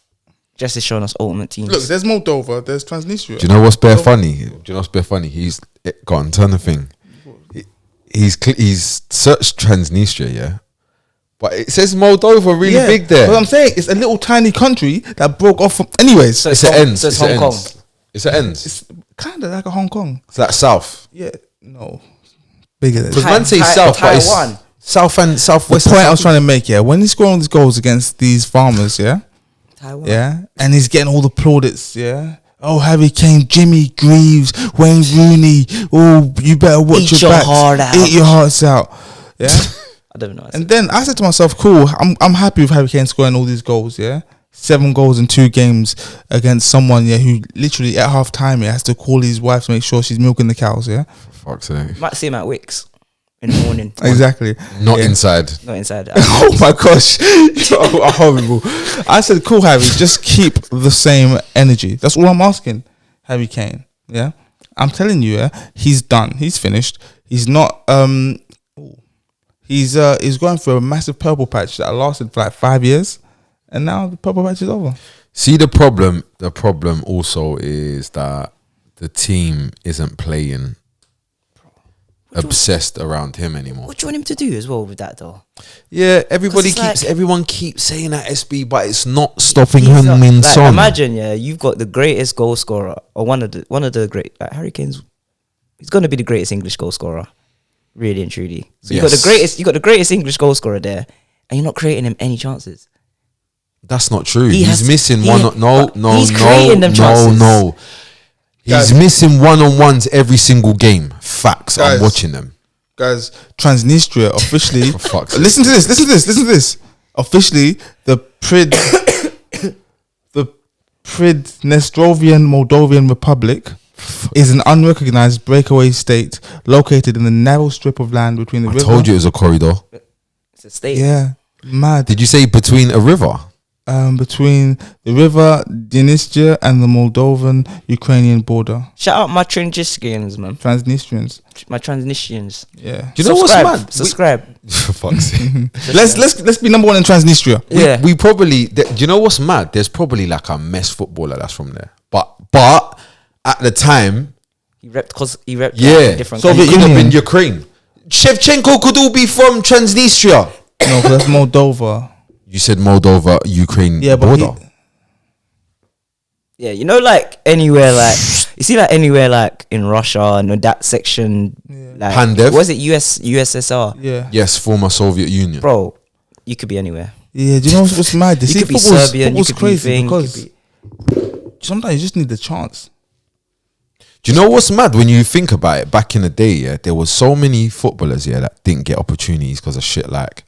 Jess is showing us ultimate teams. Look, there's Moldova. There's Transnistria. Do you know what's bare funny? He's gone. Turn the thing. He's searched Transnistria, yeah. But it says Moldova really big there. But I'm saying it's a little tiny country that broke off from. Anyways, so it's an ends. So it's Hong Kong. It's an ends. It's kind of like a Hong Kong. It's like south. Yeah, no, bigger than. Because man say south, but it's south and southwest. The point I was trying to make, when he's scoring these goals against these farmers, Taiwan. and he's getting all the plaudits, Oh, Harry Kane, Jimmy Greaves, Wayne Rooney. Oh, you better watch your back. Eat your hearts out. Yeah. I don't know. And then I said to myself, cool, I'm happy with Harry Kane scoring all these goals, 7 goals in 2 games against someone, who literally at half time has to call his wife to make sure she's milking the cows, For fuck's sake. Might see him at Wicks in the morning. Exactly. Not inside. Not inside. Oh my gosh. You're horrible. I said, cool, Harry, just keep the same energy. That's all I'm asking, Harry Kane. Yeah. I'm telling you, he's done. He's finished. He's not he's going through a massive purple patch that lasted for like 5 years, and now the purple patch is over. See, the problem also is that the team isn't playing obsessed around him anymore. What do you want him to do as well with that though? Yeah, everyone keeps saying that SB, but it's not stopping Heung-min Son. Imagine, you've got the greatest goal scorer, or one of the great, like Harry Kane's. He's gonna be the greatest English goal scorer, really and truly. So you got the greatest English goal scorer there, and you're not creating him any chances. That's not true. He's He's missing He's creating them chances. No. He's missing one-on-ones every single game. Facts. Guys, I'm watching them. Guys, Transnistria officially. For fuck's sake. Listen to this. Officially, the Pridnestrovian Moldovan Republic is an unrecognized breakaway state located in the narrow strip of land between the river. I told you it was a corridor. It's a state. Yeah, mad. Did you say between a river? Between the river Dnistria and the Moldovan-Ukrainian border. Shout out my Transnistrians, man. Transnistrians. My Transnistrians. Yeah. Do you know what's mad? Subscribe. For fuck's sake. Let's be number one in Transnistria. Yeah. We probably. Do you know what's mad? There's probably like a mess footballer that's from there. But at the time, He repped yeah. different So it countries. could have been Ukraine. Shevchenko could all be from Transnistria. No, 'cause that's Moldova. You said Moldova, Ukraine border. Yeah, you know, like anywhere, like you see, like anywhere, like in Russia and that section, like Pandev? was it USSR? Yeah. Yes, former Soviet Union. Bro, you could be anywhere. Yeah, do you know what's mad? You could be Serbian, you could be crazy thing, because sometimes you just need the chance. Do you know what's mad when you think about it? Back in the day, yeah, there was so many footballers, that didn't get opportunities because of shit like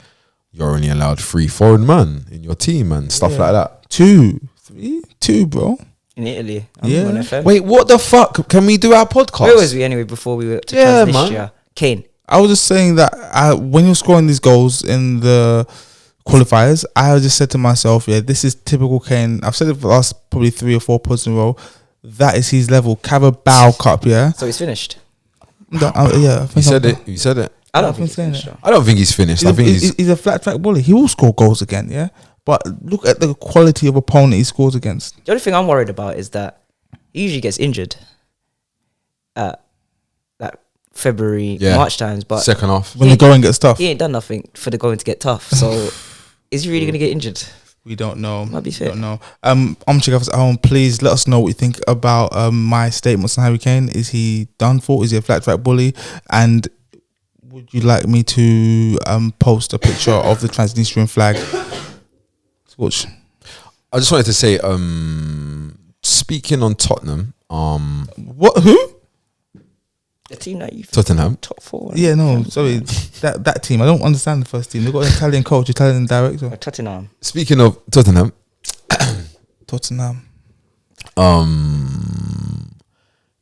you're only allowed 3 foreign men in your team and stuff like that. 2, 3, 2, bro. In Italy, Yeah. on FM. Wait, what the fuck? Can we do our podcast? Where was we anyway before we were to Yeah, Transnistria? man. Kane. I was just saying that when you're scoring these goals in the qualifiers, I just said to myself, yeah, this is typical Kane. I've said it for the last probably 3 or 4 pods in a row. That is his level. Carabao Cup, yeah? So he's finished. Yeah, I You think said it. You said it. I don't I've think been saying he's finished. I don't think he's finished. I think he's a flat track bully. He will score goals again, yeah? But look at the quality of opponent he scores against. The only thing I'm worried about is that he usually gets injured at like February, March times, but second half. When the going gets tough. he ain't done nothing for the going to get tough. So is he really going to get injured? We don't know. Might be We fair. don't know. Checkoffs at home, please let us know what you think about my statements on Harry Kane. Is he done for? Is he a flat track bully? And would you like me to post a picture of the Transnistrian flag? Watch. I just wanted to say, speaking on Tottenham, What? Who? The team that you Tottenham. top 4. Yeah, no, sorry. That team. I don't understand the first team. They've got an Italian coach, Italian director. Tottenham. Speaking of Tottenham, Tottenham.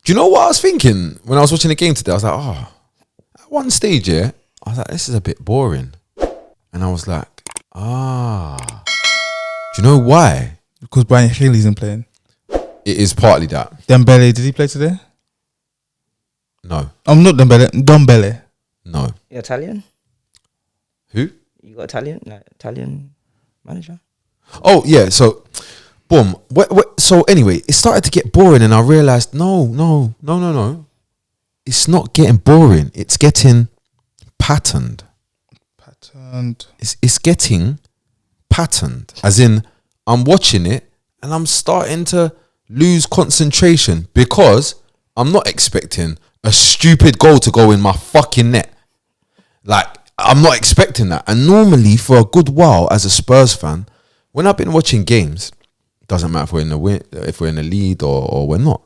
do you know what I was thinking when I was watching the game today? I was like, at one stage, I was like, this is a bit boring. And I was like, do you know why? Because Brian Haley isn't playing. It is partly that. Dembele, did he play today? No. Not Dembele. Dombele. No. You Italian? Who? You got Italian manager? Oh, yeah. So, boom. So, anyway, it started to get boring and I realized, no. It's not getting boring. It's getting patterned. It's getting patterned. As in, I'm watching it and I'm starting to lose concentration because I'm not expecting a stupid goal to go in my fucking net. Like, I'm not expecting that. And normally, for a good while, as a Spurs fan, when I've been watching games, doesn't matter if we're in the if we're in the lead or we're not.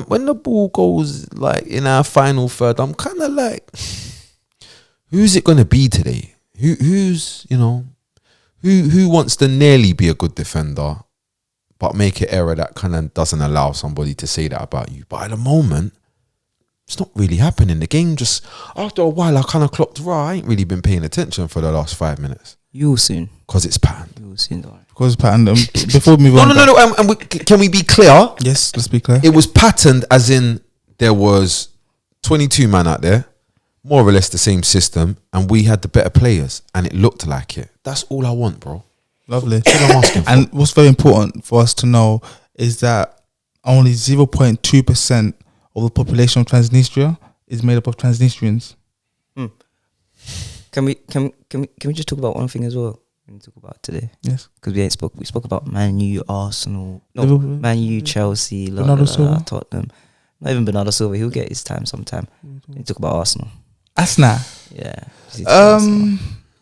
When the ball goes like in our final third, I'm kind of like, who's it gonna be today? Who's who wants to nearly be a good defender, but make an error that kind of doesn't allow somebody to say that about you. But at the moment, it's not really happening. The game just, after a while, I kind of clocked, I ain't really been paying attention for the last 5 minutes. You will soon. Because it's patterned. You will soon, don't worry. Because patterned. Before we move on. No. Can we be clear? Yes, let's be clear. It was patterned as in there was 22 man out there, more or less the same system, and we had the better players, and it looked like it. That's all I want, bro. Lovely. That's all I'm asking for. And what's very important for us to know is that only 0.2% of the population of Transnistria is made up of Transnistrians. Can we just talk about one thing as well? We need to talk about today. Yes. Because we spoke about Man U, Arsenal, Liverpool. Man U, Chelsea, Bernardo Silva. Tottenham. Not even Bernardo Silva. He'll get his time sometime. We need to talk about Arsenal. Asna. Yeah.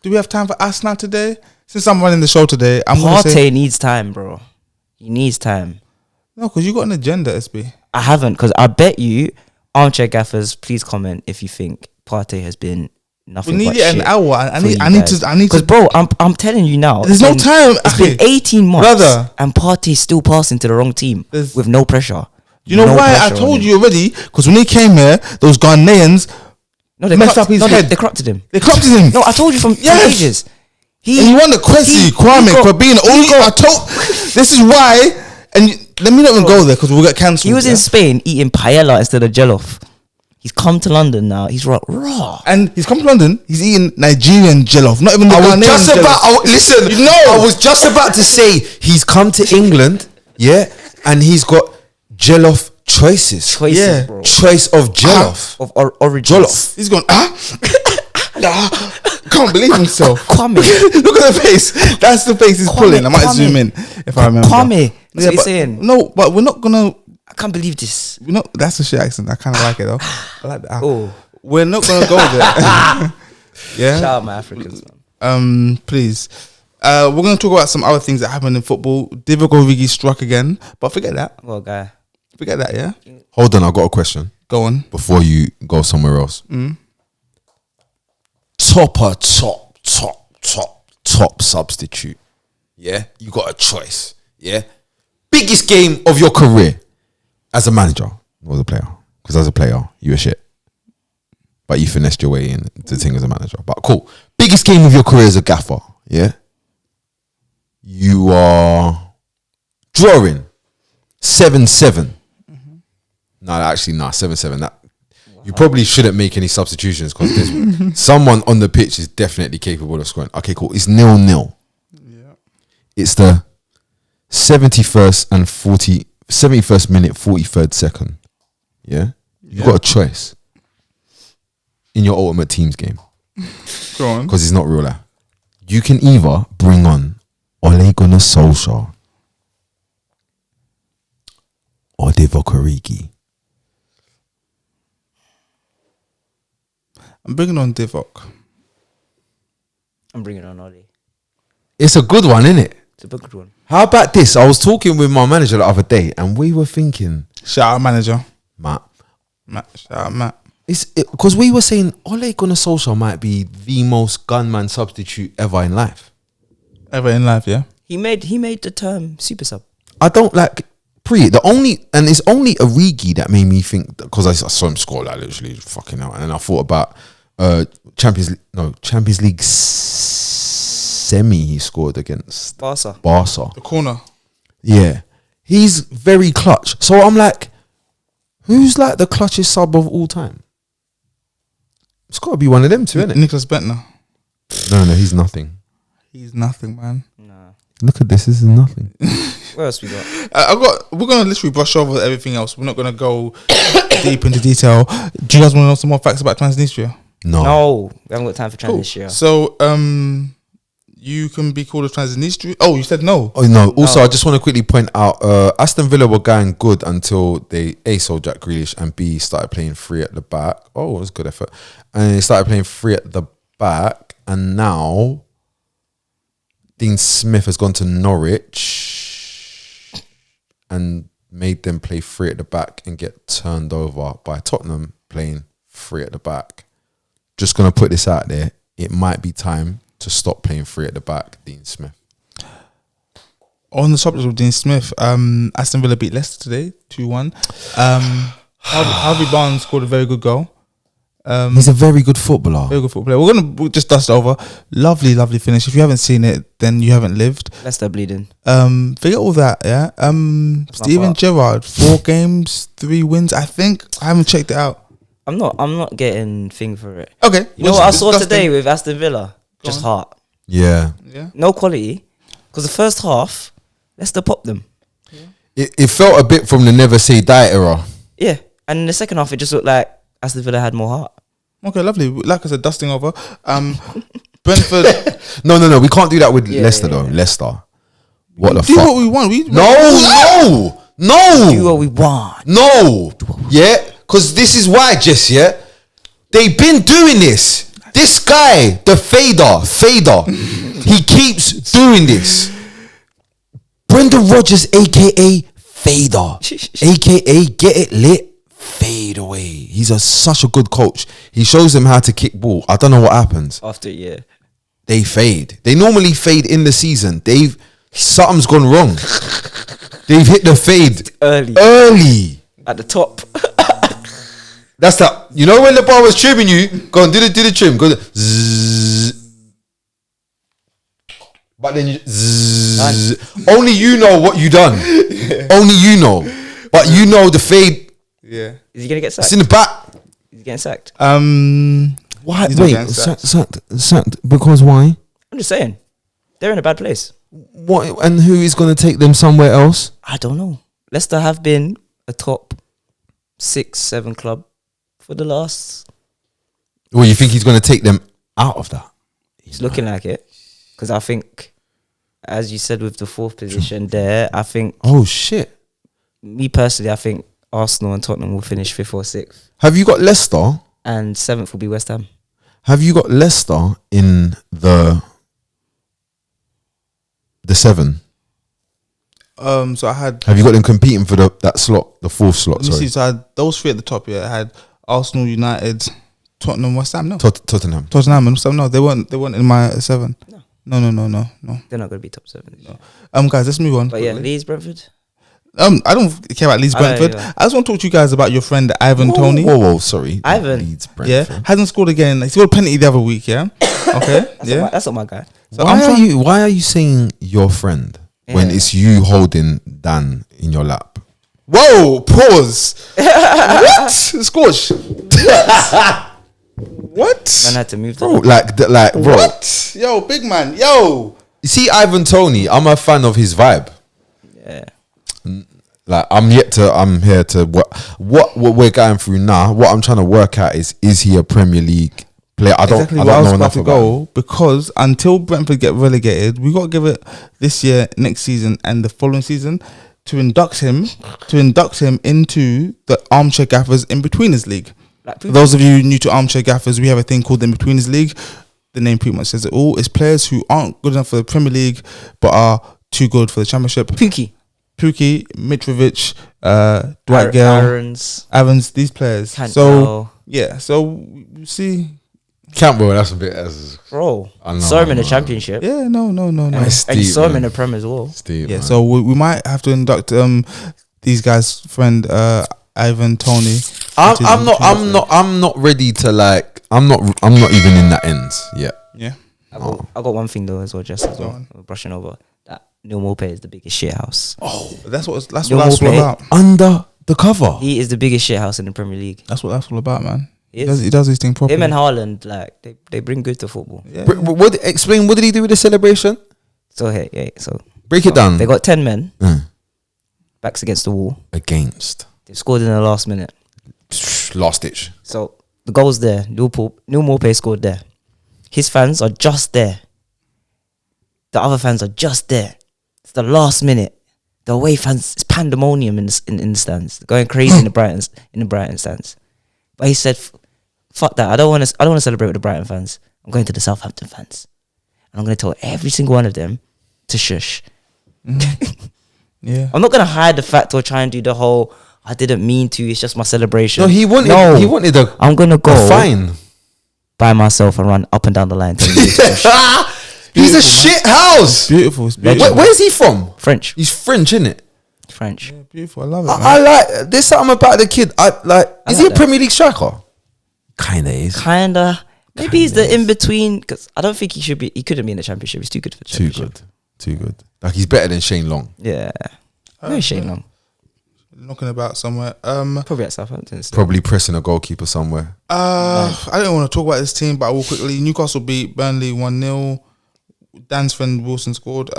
Do we have time for Asna today? Since I'm running the show today, I'm going to say... Partey needs time, bro. He needs time. No, because you got an agenda, SB. I haven't, because I bet you, armchair gaffers, please comment if you think Partey has been nothing we but need shit. an hour. I need to. Because, bro, I'm telling you now. There's no time. It's been 18 months. Brother. And Partey's still passing to the wrong team with no pressure. You know why? I told you already. Because when he came here, those Ghanaians they messed up his head. They corrupted him. They corrupted him. No, I told you from ages. And he won the Kwame for being only. I told. This is why. And let me not even go there because we'll get cancelled. He was in Spain eating paella instead of jollof. He's come to London now. He's raw. And he's come to London. He's eating Nigerian jollof, not even the Ghanaian jollof. Listen, I was just about to say he's come to England, and he's got jollof choices. Bro. Choice of jollof. Of origins. Jollof. He's gone, can't believe himself. Kwame. Look at the face. That's the face he's pulling. I might zoom in if I remember. Kwame. That's what he's saying. No, but we're not gonna. I can't believe this. That's a shit accent. I kind of like it though. I like that. We're not gonna go there. Yeah. Shout out my Africans, man. Please. We're gonna talk about some other things that happened in football. Divock Origi struck again, but forget that. Well, guy. Forget that. Yeah. Hold on, I got a question. Go on. Before you go somewhere else. Top substitute. Yeah, you got a choice. Yeah, biggest game of your career as a manager or as a player. Because as a player, you were shit, but you finessed your way in the thing as a manager. But cool. Biggest game of your career as a gaffer. Yeah, you are drawing 7-7. No, actually, 7-7. That. You probably shouldn't make any substitutions because someone on the pitch is definitely capable of scoring. Okay, cool. It's 0-0. Yeah. It's the 71st minute, 43rd second. Yeah? You've got a choice in your ultimate teams game. Go on. Because it's not real life. You can either bring on Ole Gunnar Solskjaer or Divock Origi. I'm bringing on Divock. I'm bringing on Oli. It's a good one, isn't it? It's a good one. How about this? I was talking with my manager the other day and we were thinking... Shout out manager. Matt. Shout out Matt. Because we were saying Ole Gunnar Solskjaer might be the most gunman substitute ever in life. Ever in life, yeah? He made the term super sub. I don't like... it's only Origi that made me think... Because I saw him score like literally fucking out. And then I thought about... Champions League semi he scored against Barca. The corner. Yeah. He's very clutch. So I'm like, who's like the clutchest sub of all time? It's got to be one of them two, isn't it? Nicholas Bentner. No, he's nothing. He's nothing, man. Nah. Look at this is nothing. What else we got? We're going to literally brush over everything else. We're not going to go deep into detail. Do you guys want to know some more facts about Transnistria? No, we haven't got time for Transnistria. Cool. So, you can be called a Transnistria. Oh, you said no. Oh no. Also, I just want to quickly point out, Aston Villa were going good until they sold Jack Grealish and B started playing free at the back. Oh, it was good effort. And they started playing free at the back, and now Dean Smith has gone to Norwich and made them play free at the back and get turned over by Tottenham playing free at the back. Just gonna put this out there. It might be time to stop playing free at the back, Dean Smith. On the subject of Dean Smith, Aston Villa beat Leicester today, 2-1. Harvey Barnes scored a very good goal. He's a very good footballer. Very good footballer. We'll just dust it over. Lovely, lovely finish. If you haven't seen it, then you haven't lived. Leicester bleeding. Forget all that, yeah. Steven Gerrard, 4 games, 3 wins, I think. I haven't checked it out. I'm not getting thing for it. Okay. You know what I saw today with Aston Villa? Just heart. Yeah. No quality. Because the first half, Leicester popped them. Yeah. It felt a bit from the never say die era. Yeah. And in the second half, it just looked like Aston Villa had more heart. Okay, lovely. Like I said, dusting over. Brentford. No. We can't do that with Leicester though. Leicester. What the fuck? Do what we want. No. Do what we want. No. Yeah. Because this is why, Jess, yeah? They've been doing this. This guy, the fader, he keeps doing this. Brendan Rodgers, aka Fader, aka get it lit, fade away. He's such a good coach. He shows them how to kick ball. I don't know what happens after a year. They fade. They normally fade in the season. Something's gone wrong. They've hit the fade early at the top. That's that. You know when the bar was trimming you, go on, do the trim. Go zzz. But then you zzz. Only you know what you done. Yeah. Only you know. But you know the fade. Yeah. Is he gonna get sacked? It's in the back. He's getting sacked. Why? Wait, sacked. Because why? I'm just saying, they're in a bad place. What? And who is going to take them somewhere else? I don't know. Leicester have been a top 6-7 club for the last. Well, you think he's going to take them out of that? It's looking like it, because I think, as you said, with the 4th position there, I think. Oh shit! Me personally, I think Arsenal and Tottenham will finish 5th or 6th. Have you got Leicester? And 7th will be West Ham. Have you got Leicester in the 7? So I had. Have you got them competing for that slot, the 4th slot? Let me see. So I had those 3 at the top. Yeah, I had Arsenal, United, Tottenham, West Ham. No, Tottenham and West Ham. No, they weren't in my 7. No. They're not going to be top 7. No. Guys, let's move on. But yeah, Leeds, Brentford. I don't care about Leeds, Brentford. I just want to talk to you guys about your friend Ivan Toney. Whoa, sorry. Ivan. Leeds, Brentford. Yeah, hasn't scored again. He scored a penalty the other week. Yeah. Okay. That's not my guy. So why are you saying your friend when it's you holding Dan in your lap? Whoa! Pause. What? Scorch. What? Man had to move. Bro, like, bro. What? Yo, big man. Yo. You see, Ivan Toney. I'm a fan of his vibe. Yeah. Like I'm here to what we're going through now. What I'm trying to work out is he a Premier League player? I don't know enough about him. Because until Brentford get relegated, we got to give it this year, next season, and the following season to induct him into the Armchair Gaffers In-Betweeners League. For those of you new to Armchair Gaffers, we have a thing called the In-Betweeners League. The name pretty much says it all. It's players who aren't good enough for the Premier League but are too good for the Championship. Plucky, Mitrovic, Dwight Gale, Evans, these players. So you see, Campbell. That's a bit bro. Saw him in the Championship. Yeah, no. And you saw him in the Prem as well. Steve, yeah, man. So we might have to induct these guys' friend Ivan Toney. I'm not ready to like. I'm not even in that end yet. Yeah. I got one thing though as well. We're brushing over that. Neil Maupay is the biggest shithouse. Oh, that's what that's all about. Under the cover, he is the biggest shithouse in the Premier League. That's what that's all about, man. He does his thing properly. Him and Haaland, like they bring good to football. Yeah. What did he do with the celebration? So break it down. They got 10 men, backs against the wall. They scored in the last minute, last ditch. So the goal's there. Neil Maupay scored there. His fans are just there. The other fans are just there. It's the last minute. The away fans, it's pandemonium in the stands. They're going crazy in the Brighton stands. But he said, "Fuck that! I don't want to celebrate with the Brighton fans. I'm going to the Southampton fans, and I'm going to tell every single one of them to shush." Yeah, I'm not going to hide the fact or try and do the whole "I didn't mean to. It's just my celebration." No, he wanted a. I'm going to go fine by myself and run up and down the line. He's a shit house. Beautiful. Where's he from? French. He's French, isn't it? French. Yeah, beautiful. I love it. I like. There's something about the kid. Is he a Premier League striker? Kinda is. Maybe he's the in between, because I don't think he should be. He couldn't be in the Championship. He's too good for the Championship. Too good. Like he's better than Shane Long. Yeah. Where's Shane Long? Knocking about somewhere. Probably at Southampton. Still. Probably pressing a goalkeeper somewhere. I don't want to talk about this team, but I will quickly. Newcastle beat Burnley 1-0. Dan's friend Wilson scored.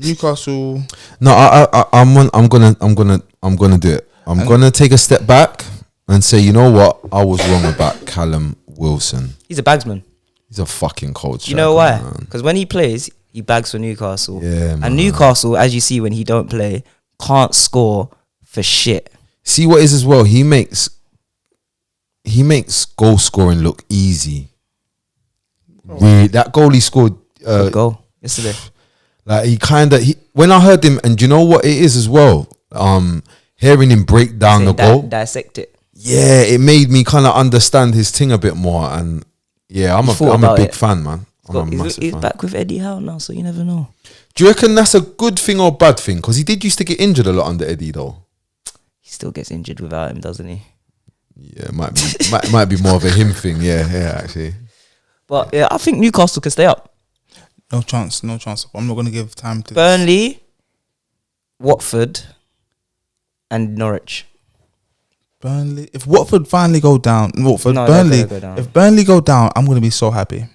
Newcastle. No, I'm gonna do it. I'm gonna take a step back and say, you know what? I was wrong about Callum Wilson. He's a bagsman. He's a fucking cold striker. You know why? Because when he plays, he bags for Newcastle. Yeah, man. And Newcastle, as you see when he don't play, can't score for shit. See what is as well? He makes goal scoring look easy. That goal he scored. Good goal yesterday. Like when I heard him, and you know what it is as well. Hearing him break down the goal, dissect it. Yeah, it made me kind of understand his thing a bit more, and yeah, I'm a big fan, man. He's back with Eddie Howe now, so you never know. Do you reckon that's a good thing or bad thing? Because he did used to get injured a lot under Eddie, though. He still gets injured without him, doesn't he? Yeah, it might be more of a him thing. Yeah, actually. But yeah, I think Newcastle can stay up. No chance. I'm not going to give time to Burnley, Watford, and Norwich. Burnley. If Watford finally go down, Burnley. If Burnley go down, I'm going to be so happy.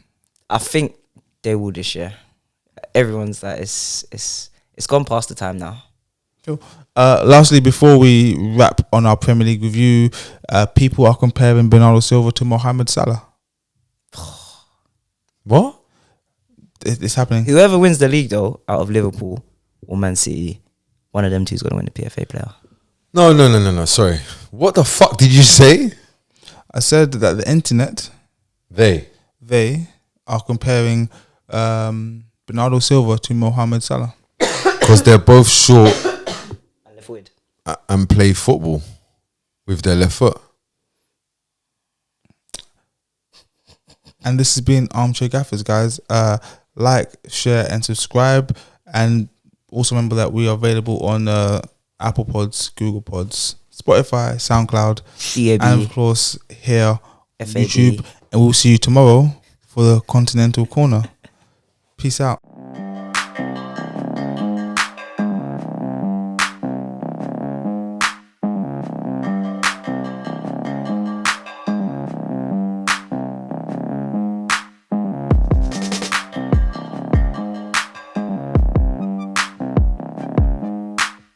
I think they will this year. Everyone's like, it's gone past the time now. Cool. Lastly, before we wrap on our Premier League review, people are comparing Bernardo Silva to Mohamed Salah. What? It's happening. Whoever wins the league, though, out of Liverpool or Man City, one of them two is going to win the PFA player. No. Sorry. What the fuck did you say? I said that the internet, they are comparing Bernardo Silva to Mohamed Salah. Because they're both short and left-footed and play football with their left foot. And this has been Armchair Gaffers, guys. Like, share, and subscribe. And also remember that we are available on Apple Pods, Google Pods, Spotify, SoundCloud, DAB, and of course here FAB. YouTube. And we'll see you tomorrow for the Continental Corner. Peace out.